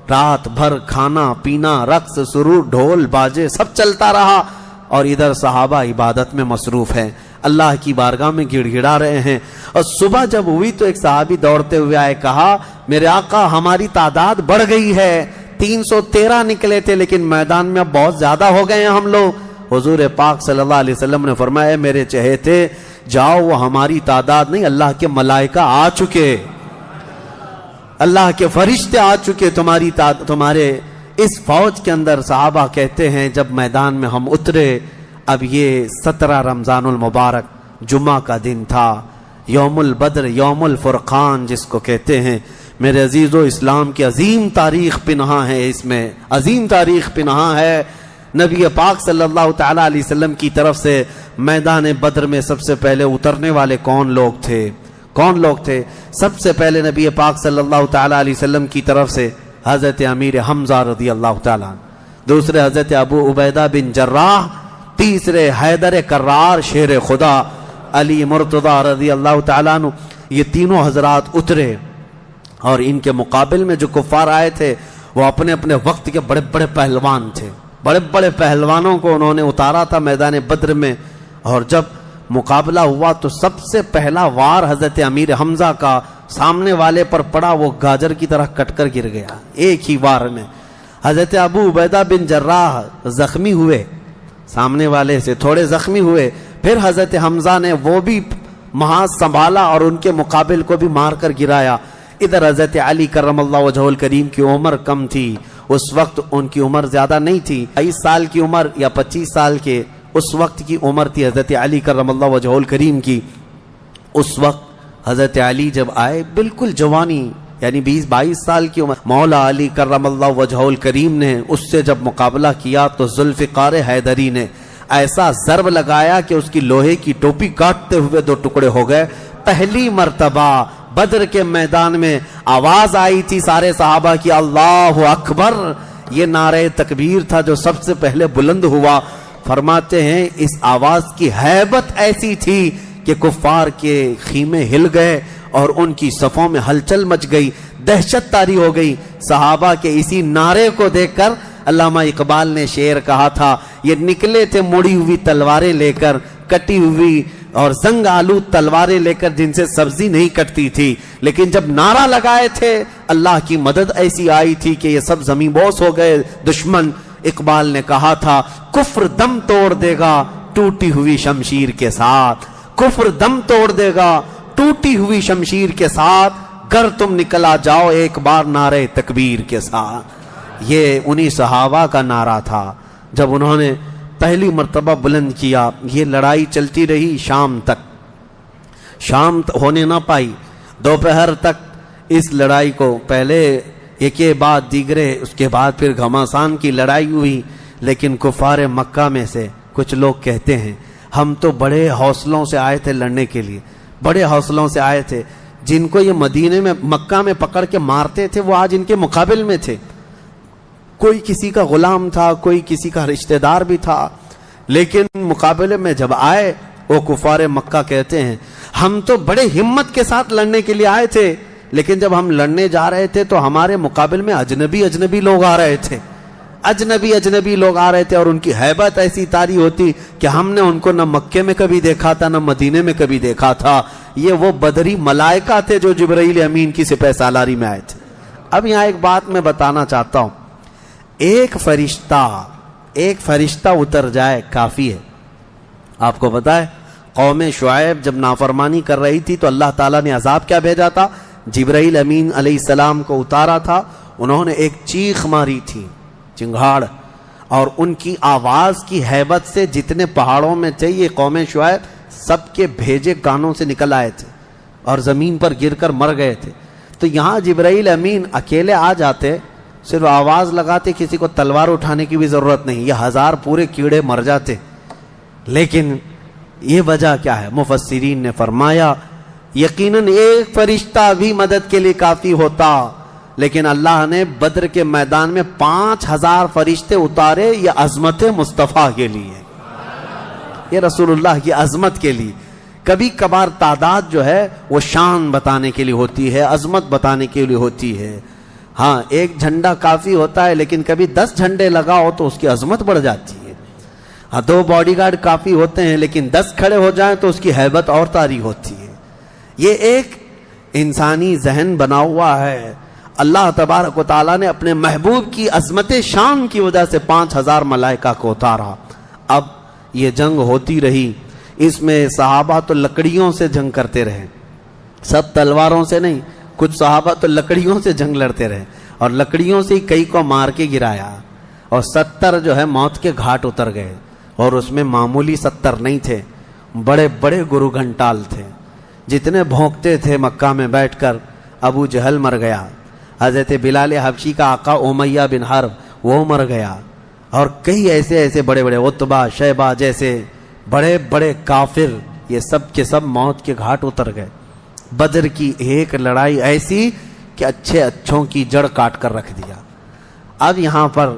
A: رات بھر کھانا پینا، رقص سرور، ڈھول باجے سب چلتا رہا. اور ادھر صحابہ عبادت میں مصروف ہیں، اللہ کی بارگاہ میں گڑ گڑا رہے ہیں. اور صبح جب ہوئی تو ایک صحابی دوڑتے ہوئے آئے، کہا میرے آقا ہماری تعداد بڑھ گئی ہے، 313 نکلے تھے لیکن میدان میں اب بہت زیادہ ہو گئے ہیں ہم لوگ. حضور پاک صلی اللہ علیہ وسلم نے فرمایا میرے چہیتے جاؤ، وہ ہماری تعداد نہیں، اللہ کے ملائکہ آ چکے، اللہ کے فرشتے آ چکے تمہارے اس فوج کے اندر. صحابہ کہتے ہیں جب میدان میں ہم اترے، اب یہ 17 رمضان المبارک جمعہ کا دن تھا، یوم البدر، یوم الفرقان جس کو کہتے ہیں. میرے عزیزو، اسلام کی عظیم تاریخ پنہاں ہے، اس میں عظیم تاریخ پنہاں ہے. نبی پاک صلی اللہ تعالی علیہ وسلم کی طرف سے میدان بدر میں سب سے پہلے اترنے والے کون لوگ تھے؟ کون لوگ تھے؟ سب سے پہلے نبی پاک صلی اللہ تعالی علیہ وسلم کی طرف سے حضرت امیر حمزہ رضی اللہ تعالیٰ عنہ، دوسرے حضرت ابو عبیدہ بن جراح، تیسرے حیدر کرار شیر خدا، علی مرتضی رضی اللہ تعالیٰ عنہ. یہ تینوں حضرات اترے، اور ان کے مقابل میں جو کفار آئے تھے وہ اپنے اپنے وقت کے بڑے بڑے پہلوان تھے. بڑے بڑے پہلوانوں کو انہوں نے اتارا تھا میدان بدر میں. اور جب مقابلہ ہوا تو سب سے پہلا وار حضرت امیر حمزہ کا سامنے والے پر پڑا، وہ گاجر کی طرح کٹ کر گر گیا ایک ہی وار میں. حضرت ابو عبیدہ بن جراح زخمی ہوئے، سامنے والے سے تھوڑے زخمی ہوئے، پھر حضرت حمزہ نے وہ بھی محاذ سنبھالا اور ان کے مقابل کو بھی مار کر گرایا. ادھر حضرت علی کرم اللہ وجہہ الکریم کی عمر کم تھی، اس وقت ان کی عمر زیادہ نہیں تھی، 22 سال کی عمر یا 25 سال کے اس وقت کی عمر تھی حضرت علی کرم اللہ وجہہ الکریم کی. اس وقت حضرت علی جب آئے بالکل جوانی، یعنی 20-22 سال کی عمر، مولا علی کرم اللہ وجہہ الکریم نے اس سے جب مقابلہ کیا تو ذوالفقار حیدری نے ایسا ضرب لگایا کہ اس کی لوہے کی ٹوپی کاٹتے ہوئے 2 ٹکڑے ہو گئے. پہلی مرتبہ بدر کے میدان میں آواز آئی تھی سارے صحابہ کی اللہ اکبر. یہ نعرہ تکبیر تھا جو سب سے پہلے بلند ہوا. فرماتے ہیں اس آواز کی ہیبت ایسی تھی کہ کفار کے خیمے ہل گئے اور ان کی صفوں میں ہلچل مچ گئی، دہشت طاری ہو گئی. صحابہ کے اسی نعرے کو دیکھ کر علامہ اقبال نے شعر کہا تھا، یہ نکلے تھے مڑی ہوئی تلواریں لے کر، کٹی ہوئی اور زنگ آلود تلواریں لے کر جن سے سبزی نہیں کٹتی تھی، لیکن جب نعرہ لگائے تھے اللہ کی مدد ایسی آئی تھی کہ یہ سب زمین بوس ہو گئے دشمن. اقبال نے کہا تھا کفر دم توڑ دے گا ٹوٹی ہوئی شمشیر کے ساتھ، کفر دم توڑ دے گا ٹوٹی ہوئی شمشیر کے ساتھ گر تم نکلا جاؤ ایک بار نعرے تکبیر کے ساتھ. یہ انہی صحابہ کا نعرہ تھا جب انہوں نے پہلی مرتبہ بلند کیا. یہ لڑائی چلتی رہی شام تک. شام ہونے نہ پائی, دوپہر تک اس لڑائی کو پہلے ایک بعد دیگرے, اس کے بعد پھر گھماسان کی لڑائی ہوئی. لیکن کفار مکہ میں سے کچھ لوگ کہتے ہیں ہم تو بڑے حوصلوں سے آئے تھے لڑنے کے لیے, بڑے حوصلوں سے آئے تھے. جن کو یہ مدینے میں مکہ میں پکڑ کے مارتے تھے وہ آج ان کے مقابل میں تھے. کوئی کسی کا غلام تھا, کوئی کسی کا رشتہ دار بھی تھا, لیکن مقابلے میں جب آئے وہ کفار مکہ کہتے ہیں ہم تو بڑے ہمت کے ساتھ لڑنے کے لیے آئے تھے, لیکن جب ہم لڑنے جا رہے تھے تو ہمارے مقابل میں اجنبی لوگ آ رہے تھے. اجنبی لوگ آ رہے تھے اور ان کی ہیبت ایسی طاری ہوتی کہ ہم نے ان کو نہ مکے میں کبھی دیکھا تھا نہ مدینے میں کبھی دیکھا تھا. یہ وہ بدری ملائکہ تھے جو جبرائیل امین کی سپہ سالاری میں آئے تھے. اب یہاں ایک بات میں بتانا چاہتا ہوں, ایک فرشتہ اتر جائے کافی ہے. آپ کو پتا ہے قوم شعیب جب نافرمانی کر رہی تھی تو اللہ تعالیٰ نے عذاب کیا بھیجا تھا؟ جبرائیل امین علیہ السلام کو اتارا تھا. انہوں نے ایک چیخ ماری تھی, چنگھاڑ, اور ان کی آواز کی ہیبت سے جتنے پہاڑوں میں تھے یہ قوم شعیب سب کے بھیجے کانوں سے نکل آئے تھے اور زمین پر گر کر مر گئے تھے. تو یہاں جبرائیل امین اکیلے آ جاتے, صرف آواز لگاتے, کسی کو تلوار اٹھانے کی بھی ضرورت نہیں, یہ 1000 پورے کیڑے مر جاتے. لیکن یہ وجہ کیا ہے؟ مفسرین نے فرمایا یقیناً ایک فرشتہ بھی مدد کے لیے کافی ہوتا, لیکن اللہ نے بدر کے میدان میں 5000 فرشتے اتارے. یہ عظمت مصطفیٰ کے لیے, یہ رسول اللہ کی عظمت کے لیے. کبھی کبھار تعداد جو ہے وہ شان بتانے کے لیے ہوتی ہے, عظمت بتانے کے لیے ہوتی ہے. ہاں ایک جھنڈا کافی ہوتا ہے, لیکن کبھی 10 جھنڈے لگاؤ تو اس کی عظمت بڑھ جاتی ہے. ہاں 2 باڈی گارڈ کافی ہوتے ہیں, لیکن 10 کھڑے ہو جائیں تو اس کی ہیبت اور طاری ہوتی ہے. یہ ایک انسانی ذہن بنا ہوا ہے. اللہ تبارک و تعالیٰ نے اپنے محبوب کی عظمت شان کی وجہ سے 5000 ملائکہ کو اتارا. اب یہ جنگ ہوتی رہی. اس میں صحابہ تو لکڑیوں سے جنگ کرتے رہے, سب تلواروں سے نہیں. کچھ صحابہ تو لکڑیوں سے جنگ لڑتے رہے اور لکڑیوں سے کئی کو مار کے گرایا, اور 70 جو ہے موت کے گھاٹ اتر گئے. اور اس میں معمولی 70 نہیں تھے, بڑے بڑے گرو گھنٹال تھے. جتنے بھونکتے تھے مکہ میں بیٹھ کر. ابو جہل مر گیا, حضرت بلال حبشی کا آقا امیہ بن حرب وہ مر گیا, اور کئی ایسے بڑے بڑے عتبہ شیبہ جیسے بڑے بڑے کافر, یہ سب کے سب موت کے گھاٹ اتر گئے. بدر کی ایک لڑائی ایسی کہ اچھوں کی جڑ کاٹ کر رکھ دیا. اب یہاں پر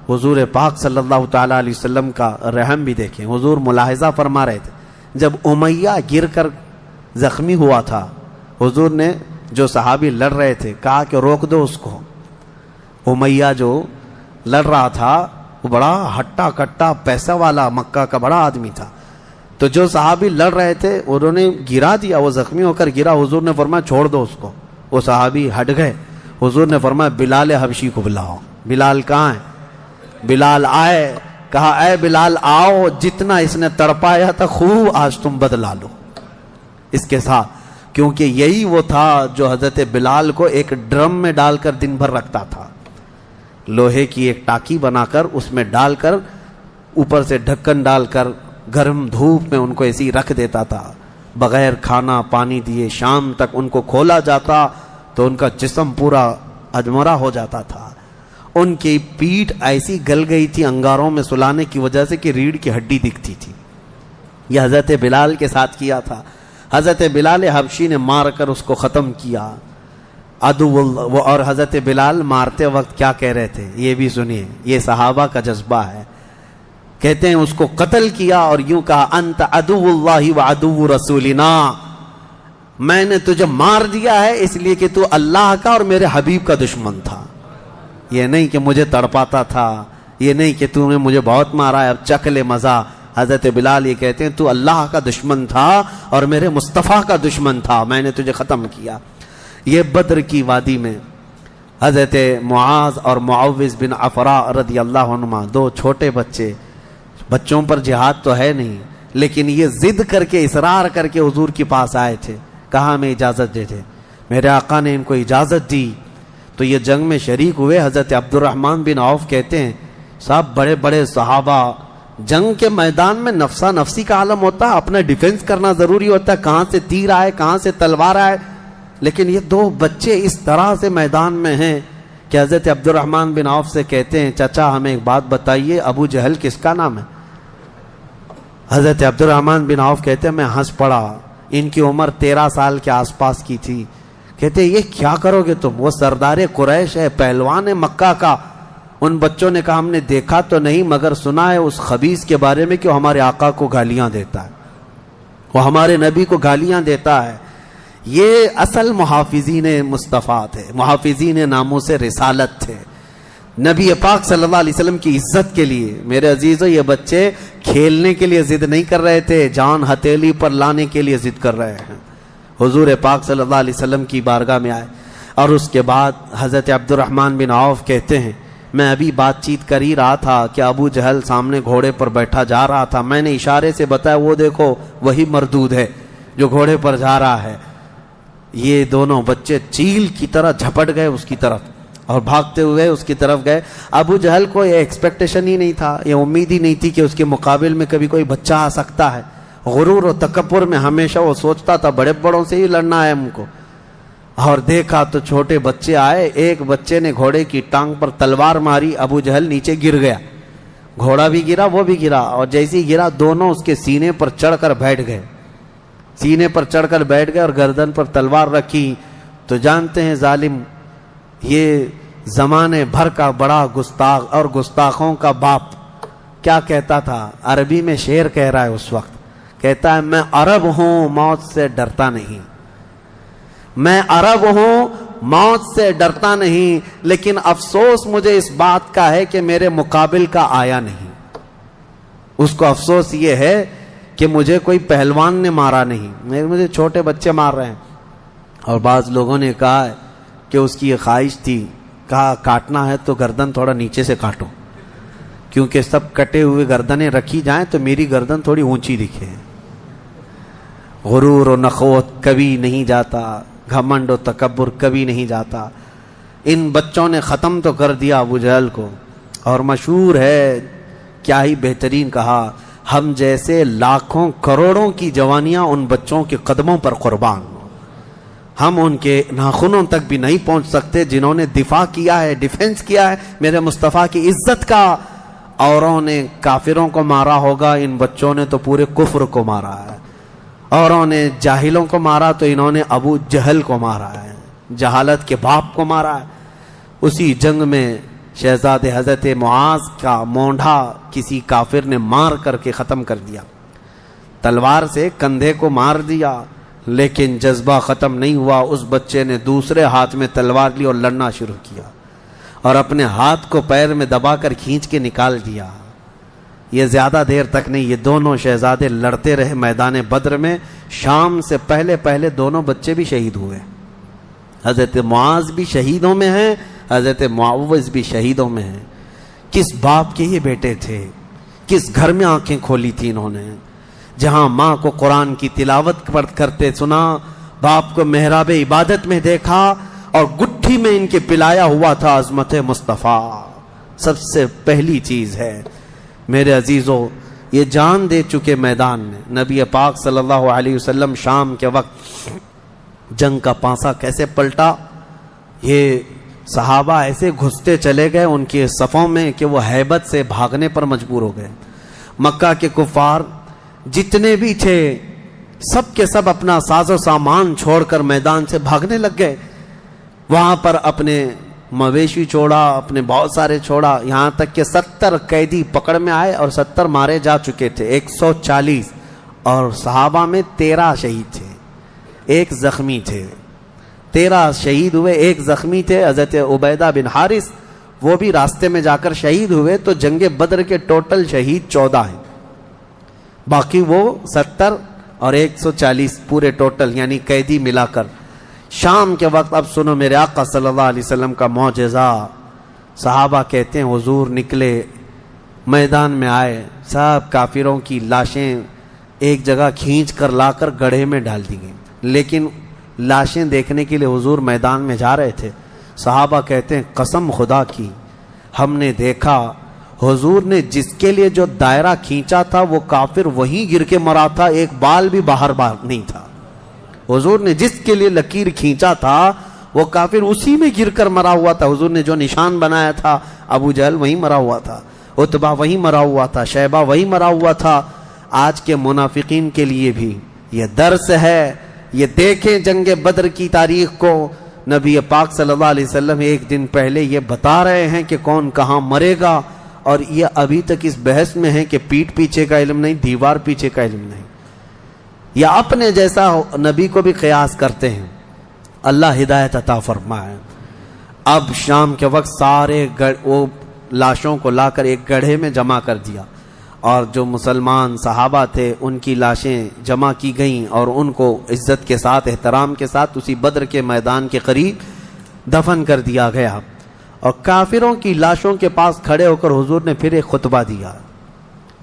A: حضور پاک صلی اللہ تعالیٰ علیہ وسلم کا رحم بھی دیکھیں. حضور ملاحظہ فرما رہے تھے جب امیہ گر کر زخمی ہوا تھا, حضور نے جو صحابی لڑ رہے تھے کہا کہ روک دو اس کو. امیہ جو لڑ رہا تھا وہ بڑا ہٹا کٹا پیسہ والا مکہ کا بڑا آدمی تھا. تو جو صحابی لڑ رہے تھے انہوں نے گرا دیا, وہ زخمی ہو کر گرا. حضور نے فرمایا چھوڑ دو اس کو. وہ صحابی ہٹ گئے. حضور نے فرمایا بلال حبشی کو بلاؤ. بلال کہاں ہے؟ بلال آئے, کہا اے بلال آؤ, جتنا اس نے تڑپایا تھا خوب آج تم بدلا لو اس کے ساتھ. کیونکہ یہی وہ تھا جو حضرت بلال کو ایک ڈرم میں ڈال کر دن بھر رکھتا تھا, لوہے کی ایک ٹاکی بنا کر اس میں ڈال کر اوپر سے ڈھکن ڈال کر گرم دھوپ میں ان کو ایسی رکھ دیتا تھا, بغیر کھانا پانی دیے. شام تک ان کو کھولا جاتا تو ان کا جسم پورا اجمرا ہو جاتا تھا. ان کی پیٹھ ایسی گل گئی تھی انگاروں میں سلانے کی وجہ سے کہ ریڑھ کی ہڈی دکھتی تھی. یہ حضرت بلال کے ساتھ کیا تھا. حضرت بلال حبشی نے مار کر اس کو ختم کیا. اور حضرت بلال مارتے وقت کیا کہہ رہے تھے یہ بھی سنیے, یہ صحابہ کا جذبہ ہے. کہتے ہیں اس کو قتل کیا اور یوں کہا انت عدو اللہ و عدو رسولنا, میں نے تجھے مار دیا ہے اس لیے کہ تو اللہ کا اور میرے حبیب کا دشمن تھا. یہ نہیں کہ مجھے تڑپاتا تھا, یہ نہیں کہ تو نے مجھے بہت مارا ہے اب چکھ لے مزہ. حضرت بلال یہ کہتے ہیں تو اللہ کا دشمن تھا اور میرے مصطفیٰ کا دشمن تھا, میں نے تجھے ختم کیا. یہ بدر کی وادی میں حضرت معاذ اور معوذ بن عفراء رضی اللہ عنہما, 2 چھوٹے بچوں پر جہاد تو ہے نہیں, لیکن یہ ضد کر کے اصرار کر کے حضور کے پاس آئے تھے کہا ہمیں اجازت دے دے. میرے آقا نے ان کو اجازت دی تو یہ جنگ میں شریک ہوئے. حضرت عبد الرحمن بن عوف کہتے ہیں صاحب بڑے بڑے صحابہ جنگ کے میدان میں نفسا نفسی کا عالم ہوتا ہے, اپنا ڈیفنس کرنا ضروری ہوتا ہے, کہاں سے تیر آئے کہاں سے تلوار آئے, لیکن یہ دو بچے اس طرح سے میدان میں ہیں کہ حضرت عبد الرحمن بن عوف سے کہتے ہیں چچا ہمیں ایک بات بتائیے, ابو جہل کس کا نام ہے؟ حضرت عبد الرحمن بن عوف کہتے ہیں میں ہنس پڑا, ان کی عمر 13 سال کے آس پاس کی تھی. کہتے ہیں یہ کیا کرو گے تم؟ وہ سردار قریش ہے, پہلوان ہے مکہ کا. ان بچوں نے کہا ہم نے دیکھا تو نہیں مگر سنا ہے اس خبیث کے بارے میں کہ وہ ہمارے آقا کو گالیاں دیتا ہے, وہ ہمارے نبی کو گالیاں دیتا ہے. یہ اصل محافظین مصطفیٰ تھے, محافظین ناموس رسالت تھے, نبی پاک صلی اللہ علیہ وسلم کی عزت کے لیے. میرے عزیزو یہ بچے کھیلنے کے لیے ضد نہیں کر رہے تھے, جان ہتھیلی پر لانے کے لیے ضد کر رہے ہیں. حضور پاک صلی اللہ علیہ وسلم کی بارگاہ میں آئے اور اس کے بعد حضرت عبد الرحمن بن عوف کہتے ہیں میں ابھی بات چیت کر ہی رہا تھا کہ ابو جہل سامنے گھوڑے پر بیٹھا جا رہا تھا, میں نے اشارے سے بتایا وہ دیکھو وہی مردود ہے جو گھوڑے پر جا رہا ہے. یہ دونوں بچے چیل کی طرح جھپٹ گئے اس کی طرف اور بھاگتے ہوئے اس کی طرف گئے. ابو جہل کو یہ ایکسپیکٹیشن ہی نہیں تھا, یہ امید ہی نہیں تھی کہ اس کے مقابل میں کبھی کوئی بچہ آ سکتا ہے. غرور و تکبر میں ہمیشہ وہ سوچتا تھا بڑے بڑوں سے ہی لڑنا ہے ہم کو. اور دیکھا تو چھوٹے بچے آئے, ایک بچے نے گھوڑے کی ٹانگ پر تلوار ماری, ابو جہل نیچے گر گیا, گھوڑا بھی گرا وہ بھی گرا, اور جیسے ہی گرا دونوں اس کے سینے پر چڑھ کر بیٹھ گئے, سینے پر چڑھ کر بیٹھ گئے اور گردن پر تلوار رکھی. تو جانتے ہیں ظالم یہ زمانے بھر کا بڑا گستاخ اور گستاخوں کا باپ کیا کہتا تھا, عربی میں شعر کہہ رہا ہے اس وقت, کہتا ہے میں عرب ہوں موت سے ڈرتا نہیں, میں عرب ہوں موت سے ڈرتا نہیں, لیکن افسوس مجھے اس بات کا ہے کہ میرے مقابل کا آیا نہیں. اس کو افسوس یہ ہے کہ مجھے کوئی پہلوان نے مارا نہیں, مجھے چھوٹے بچے مار رہے ہیں. اور بعض لوگوں نے کہا کہ اس کی یہ خواہش تھی, کہا کاٹنا ہے تو گردن تھوڑا نیچے سے کاٹو, کیونکہ سب کٹے ہوئے گردنیں رکھی جائیں تو میری گردن تھوڑی اونچی دکھے. غرور و نخوت کبھی نہیں جاتا, گھمنڈ و تکبر کبھی نہیں جاتا. ان بچوں نے ختم تو کر دیا ابو جہل کو. اور مشہور ہے, کیا ہی بہترین کہا, ہم جیسے لاکھوں کروڑوں کی جوانیاں ان بچوں کے قدموں پر قربان, ہم ان کے ناخنوں تک بھی نہیں پہنچ سکتے جنہوں نے دفاع کیا ہے, ڈیفنس کیا ہے میرے مصطفیٰ کی عزت کا. اوروں نے کافروں کو مارا ہوگا, ان بچوں نے تو پورے کفر کو مارا ہے. اوروں نے جاہلوں کو مارا تو انہوں نے ابو جہل کو مارا ہے, جہالت کے باپ کو مارا ہے. اسی جنگ میں شہزادے حضرت معاذ کا مونڈھا کسی کافر نے مار کر کے ختم کر دیا, تلوار سے کندھے کو مار دیا, لیکن جذبہ ختم نہیں ہوا. اس بچے نے دوسرے ہاتھ میں تلوار لی اور لڑنا شروع کیا, اور اپنے ہاتھ کو پیر میں دبا کر کھینچ کے نکال دیا. یہ زیادہ دیر تک نہیں, یہ دونوں شہزادے لڑتے رہے میدان بدر میں. شام سے پہلے پہلے دونوں بچے بھی شہید ہوئے. حضرت معاذ بھی شہیدوں میں ہیں, حضرت معوذ بھی شہیدوں میں ہیں. کس باپ کے یہ بیٹے تھے, کس گھر میں آنکھیں کھولی تھی انہوں نے, جہاں ماں کو قرآن کی تلاوت کرتے سنا, باپ کو محراب عبادت میں دیکھا, اور گٹھی میں ان کے پلایا ہوا تھا عظمت مصطفیٰ. سب سے پہلی چیز ہے میرے عزیزو, یہ جان دے چکے میدان میں. نبی پاک صلی اللہ علیہ وسلم شام کے وقت جنگ کا پانسا کیسے پلٹا, یہ صحابہ ایسے گھستے چلے گئے ان کے صفوں میں کہ وہ ہیبت سے بھاگنے پر مجبور ہو گئے. مکہ کے کفار جتنے بھی تھے سب کے سب اپنا ساز و سامان چھوڑ کر میدان سے بھاگنے لگ گئے. وہاں پر اپنے مویشی چھوڑا, اپنے بہت سارے چھوڑا, یہاں تک کہ 70 قیدی پکڑ میں آئے اور 70 مارے جا چکے تھے, 140. اور صحابہ میں 13 شہید تھے, 1 زخمی تھے. 13 شہید ہوئے, 1 زخمی تھے. حضرت عبیدہ بن حارث وہ بھی راستے میں جا کر شہید ہوئے. تو جنگ بدر کے ٹوٹل شہید 14 ہیں, باقی وہ 70 اور 140 پورے ٹوٹل یعنی قیدی ملا کر. شام کے وقت اب سنو میرے آقا صلی اللہ علیہ وسلم کا معجزہ. صحابہ کہتے ہیں حضور نکلے, میدان میں آئے, سب کافروں کی لاشیں ایک جگہ کھینچ کر لا کر گڑھے میں ڈال دی گئیں, لیکن لاشیں دیکھنے کے لیے حضور میدان میں جا رہے تھے. صحابہ کہتے ہیں قسم خدا کی ہم نے دیکھا حضور نے جس کے لیے جو دائرہ کھینچا تھا وہ کافر وہیں گر کے مرا تھا, ایک بال بھی باہر نہیں تھا. حضور نے جس کے لیے لکیر کھینچا تھا وہ کافر اسی میں گر کر مرا ہوا تھا. حضور نے جو نشان بنایا تھا ابو جہل وہیں مرا ہوا تھا, عتبہ وہیں مرا ہوا تھا, شیبہ وہیں مرا ہوا تھا. آج کے منافقین کے لیے بھی یہ درس ہے. یہ دیکھیں جنگ بدر کی تاریخ کو, نبی پاک صلی اللہ علیہ وسلم ایک دن پہلے یہ بتا رہے ہیں کہ کون کہاں مرے گا, اور یہ ابھی تک اس بحث میں ہے کہ پیٹ پیچھے کا علم نہیں, دیوار پیچھے کا علم نہیں, یا اپنے جیسا نبی کو بھی قیاس کرتے ہیں. اللہ ہدایت عطا فرمائے. اب شام کے وقت سارے وہ لاشوں کو لا کر ایک گڑھے میں جمع کر دیا, اور جو مسلمان صحابہ تھے ان کی لاشیں جمع کی گئیں اور ان کو عزت کے ساتھ احترام کے ساتھ اسی بدر کے میدان کے قریب دفن کر دیا گیا. اور کافروں کی لاشوں کے پاس کھڑے ہو کر حضور نے پھر ایک خطبہ دیا.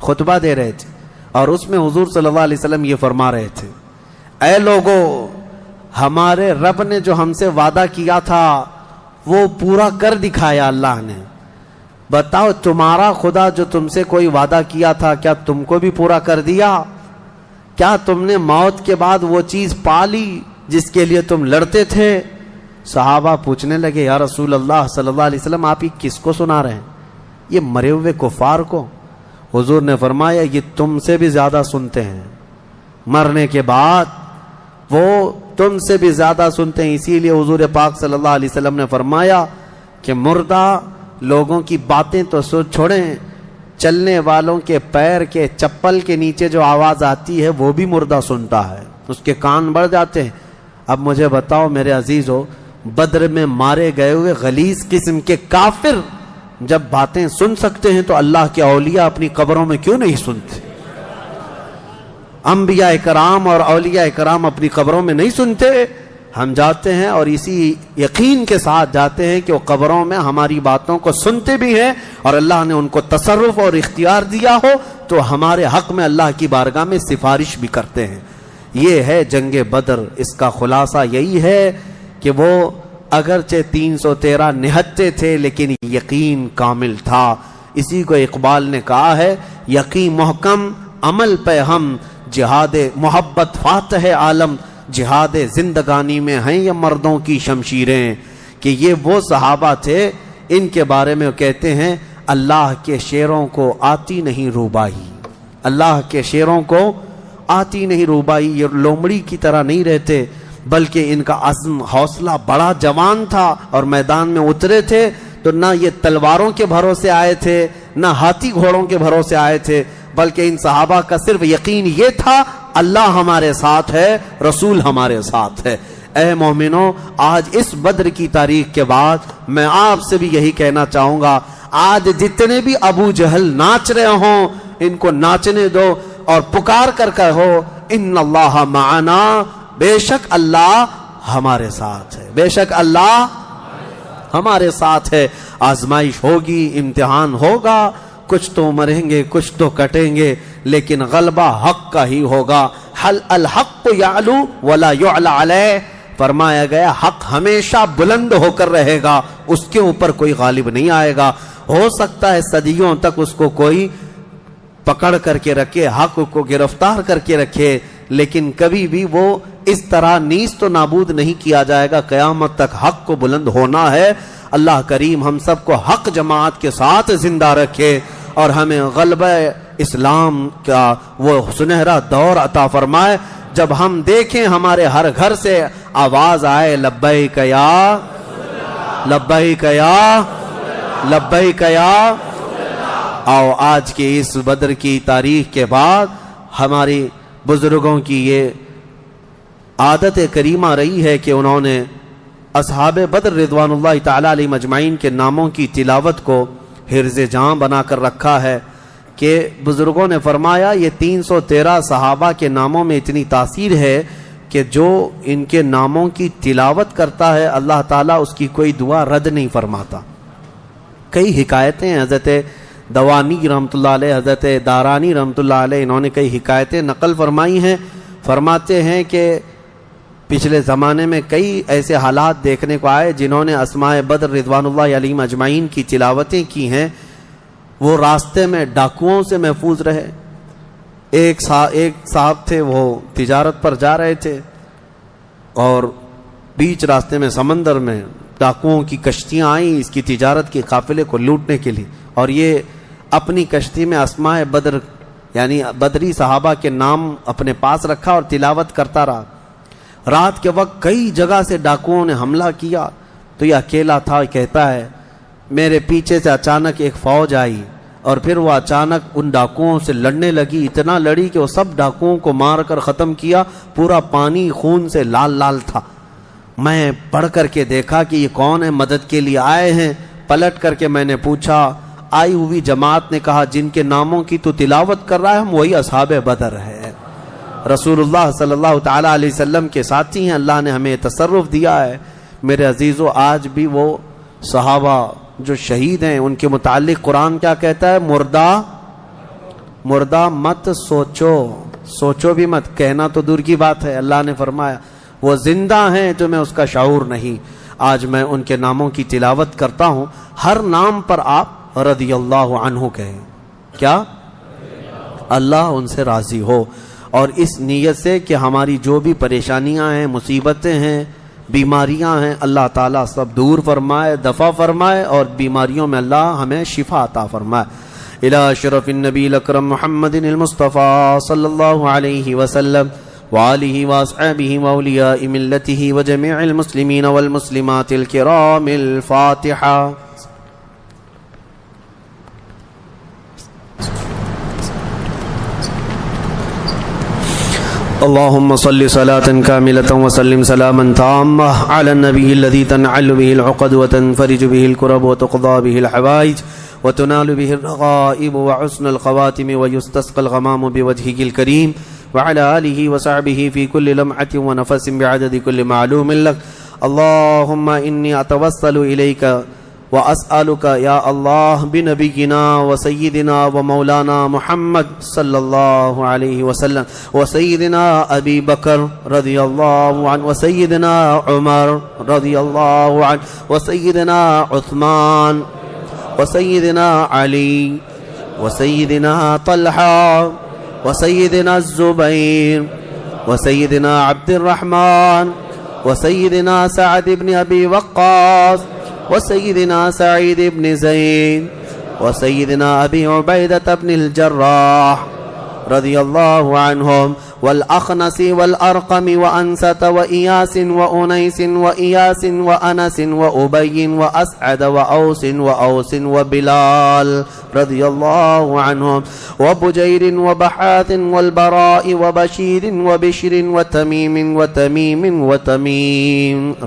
A: خطبہ دے رہے تھے اور اس میں حضور صلی اللہ علیہ وسلم یہ فرما رہے تھے, اے لوگو ہمارے رب نے جو ہم سے وعدہ کیا تھا وہ پورا کر دکھایا اللہ نے. بتاؤ تمہارا خدا جو تم سے کوئی وعدہ کیا تھا کیا تم کو بھی پورا کر دیا؟ کیا تم نے موت کے بعد وہ چیز پا لی جس کے لیے تم لڑتے تھے؟ صحابہ پوچھنے لگے یا رسول اللہ صلی اللہ علیہ وسلم آپ ہی کس کو سنا رہے ہیں؟ یہ مرے ہوئے کفار کو. حضور نے فرمایا یہ تم سے بھی زیادہ سنتے ہیں, مرنے کے بعد وہ تم سے بھی زیادہ سنتے ہیں. اسی لیے حضور پاک صلی اللہ علیہ وسلم نے فرمایا کہ مردہ لوگوں کی باتیں تو چھوڑیں, چلنے والوں کے پیر کے چپل کے نیچے جو آواز آتی ہے وہ بھی مردہ سنتا ہے, اس کے کان بڑھ جاتے ہیں. اب مجھے بتاؤ میرے عزیزو, بدر میں مارے گئے ہوئے غلیظ قسم کے کافر جب باتیں سن سکتے ہیں تو اللہ کے اولیاء اپنی قبروں میں کیوں نہیں سنتے؟ انبیاء کرام اور اولیاء کرام اپنی قبروں میں نہیں سنتے؟ ہم جاتے ہیں اور اسی یقین کے ساتھ جاتے ہیں کہ وہ قبروں میں ہماری باتوں کو سنتے بھی ہیں, اور اللہ نے ان کو تصرف اور اختیار دیا ہو تو ہمارے حق میں اللہ کی بارگاہ میں سفارش بھی کرتے ہیں. یہ ہے جنگ بدر. اس کا خلاصہ یہی ہے کہ وہ اگرچہ 313 نہتے تھے لیکن یقین کامل تھا. اسی کو اقبال نے کہا ہے, یقین محکم عمل پہ ہم, جہاد محبت فاتح عالم, جہاد زندگانی میں ہیں یہ مردوں کی شمشیریں. کہ یہ وہ صحابہ تھے, ان کے بارے میں کہتے ہیں اللہ کے شیروں کو آتی نہیں روبائی, اللہ کے شیروں کو آتی نہیں روبائی. یہ لومڑی کی طرح نہیں رہتے بلکہ ان کا عزم حوصلہ بڑا جوان تھا, اور میدان میں اترے تھے تو نہ یہ تلواروں کے بھروسے آئے تھے نہ ہاتھی گھوڑوں کے بھروسے آئے تھے, بلکہ ان صحابہ کا صرف یقین یہ تھا اللہ ہمارے ساتھ ہے, رسول ہمارے ساتھ ہے. اے مومنوں, آج اس بدر کی تاریخ کے بعد میں آپ سے بھی یہی کہنا چاہوں گا, آج جتنے بھی ابو جہل ناچ رہے ہوں ان کو ناچنے دو اور پکار کر کہو ان اللہ معنا, بے شک اللہ ہمارے ساتھ ہے, بے شک اللہ ہمارے ساتھ ہے. آزمائش ہوگی, امتحان ہوگا, کچھ تو مریں گے کچھ تو کٹیں گے, لیکن غلبہ حق کا ہی ہوگا. حل الحق یعلو ولا یعلی علیہ, فرمایا گیا حق ہمیشہ بلند ہو کر رہے گا, اس کے اوپر کوئی غالب نہیں آئے گا. ہو سکتا ہے صدیوں تک اس کو کوئی پکڑ کر کے رکھے, حق کو گرفتار کر کے رکھے, لیکن کبھی بھی وہ اس طرح نیست و نابود نہیں کیا جائے گا. قیامت تک حق کو بلند ہونا ہے. اللہ کریم ہم سب کو حق جماعت کے ساتھ زندہ رکھے اور ہمیں غلبہ اسلام کا وہ سنہرا دور عطا فرمائے جب ہم دیکھیں ہمارے ہر گھر سے آواز آئے لبیک یا لبیک یا لبیک یا. آؤ آج کی اس بدر کی تاریخ کے بعد ہماری بزرگوں کی یہ عادت کریمہ رہی ہے کہ انہوں نے اصحاب بدر رضوان اللہ تعالی علیہ مجمعین کے ناموں کی تلاوت کو حرز جاں بنا کر رکھا ہے کہ بزرگوں نے فرمایا یہ 313 صحابہ کے ناموں میں اتنی تاثیر ہے کہ جو ان کے ناموں کی تلاوت کرتا ہے اللہ تعالیٰ اس کی کوئی دعا رد نہیں فرماتا. کئی حکایتیں حضرت دوانی رحمۃ اللہ علیہ, حضرت دارانی رحمۃ اللہ علیہ, انہوں نے کئی حکایتیں نقل فرمائی ہیں. فرماتے ہیں کہ پچھلے زمانے میں کئی ایسے حالات دیکھنے کو آئے جنہوں نے اسماء بدر رضوان اللہ علیہم اجمعین کی تلاوتیں کی ہیں، وہ راستے میں ڈاکوؤں سے محفوظ رہے۔ ایک صاحب تھے، وہ تجارت پر جا رہے تھے اور بیچ راستے میں سمندر میں ڈاکوؤں کی کشتیاں آئیں اس کی تجارت کے قافلے کو لوٹنے کے لیے، اور یہ اپنی کشتی میں اسماء بدر یعنی بدری صحابہ کے نام اپنے پاس رکھا اور تلاوت کرتا رہا۔ رات کے وقت کئی جگہ سے ڈاکوؤں نے حملہ کیا تو یہ اکیلا تھا۔ کہتا ہے میرے پیچھے سے اچانک ایک فوج آئی اور پھر وہ اچانک ان ڈاکوؤں سے لڑنے لگی، اتنا لڑی کہ وہ سب ڈاکوؤں کو مار کر ختم کیا، پورا پانی خون سے لال لال تھا۔ میں پڑھ کر کے دیکھا کہ یہ کون ہے، مدد کے لیے آئے ہیں۔ پلٹ کر کے میں نے پوچھا، آئی ہوئی جماعت نے کہا جن کے ناموں کی تو تلاوت کر رہا ہے ہم وہی اصحاب بدر ہے، رسول اللہ صلی اللہ تعالی علیہ وسلم کے ساتھی ہیں، اللہ نے ہمیں تصرف دیا ہے۔ میرے عزیزو، آج بھی وہ صحابہ جو شہید ہیں ان کے متعلق قرآن کیا کہتا ہے؟ مردہ مت سوچو بھی مت، کہنا تو دور کی بات ہے، اللہ نے فرمایا وہ زندہ ہیں، تمہیں اس کا شعور نہیں۔ آج میں ان کے ناموں کی تلاوت کرتا ہوں، ہر نام پر آپ رضی اللہ عنہ کہیں، کیا اللہ ان سے راضی ہو، اور اس نیت سے کہ ہماری جو بھی پریشانیاں ہیں، مصیبتیں ہیں، بیماریاں ہیں، اللہ تعالیٰ سب دور فرمائے، دفع فرمائے، اور بیماریوں میں اللہ ہمیں شفا عطا فرمائے۔ الى شرف النبی الاکرم محمد المصطفیٰ صلی اللہ علیہ وسلم وآلہ واصحابہ واولیاء ملتہ وجميع المسلمین والمسلمات الکرام الفاتحہ۔ اللهم صل صلاة كاملة وسلم سلاما تاما على النبي الذي تنعل به العقد وتنفرج به الكرب وتقضى به الحوائج وتنال به الرغائب وحسن الخواتم ويستسقى الغمام بوجهه الكريم وعلى آله وصحبه في كل لمحة ونفس بعدد كل معلوم لك۔ اللهم إني أتوسل إليك وأسألك يا الله بنبينا وسيدنا ومولانا محمد صلى الله عليه وسلم وسيدنا أبي بكر رضي الله عنه وسيدنا عمر رضي الله عنه وسيدنا عثمان وسيدنا علي وسيدنا طلحة وسيدنا الزبير وسيدنا عبد الرحمن وسيدنا سعد بن أبي وقاص وسيدنا سعيد بن زيد وسيدنا أبي عبيدة بن الجراح رضي الله عنهم والأخنس والأرقم وأنسة وإياس وأنيس وإياس وأنس وأبي وأسعد وأوس وبلال رضي الله عنهم وبجير وبحاث والبراء وبشير وبشر وتميم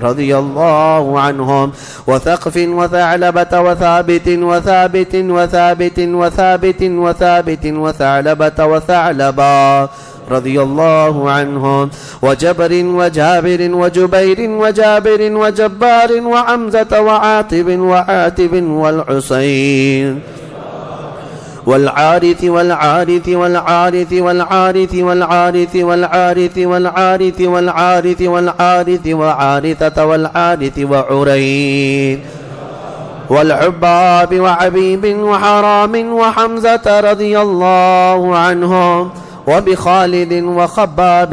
A: رضي الله عنهم وثقف وثعلبة وثعلبة وثعلبا رضي الله عنهم وجبر وجابر وجبير وجابر وجبار وعمزة وعاتب والحسين والعارث والعارث والعارث والعارث والعارث والعارث والعارث والعارث والعارث وعارثة والعارث وعرين والعباب وعبيب وحرام وحمزة رضي الله عنهم وبخالد وخباب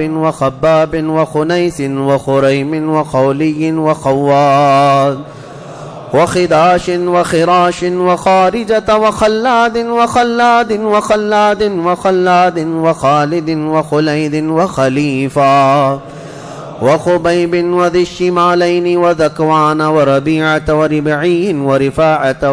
A: وخنيس وخريم وخولي وخواد وخداش وخراش وخارجة وخلاد وخالد وخليد وخليفة وخبيب وذي الشمالين وذكوان وربيعة وربعي ورفاعة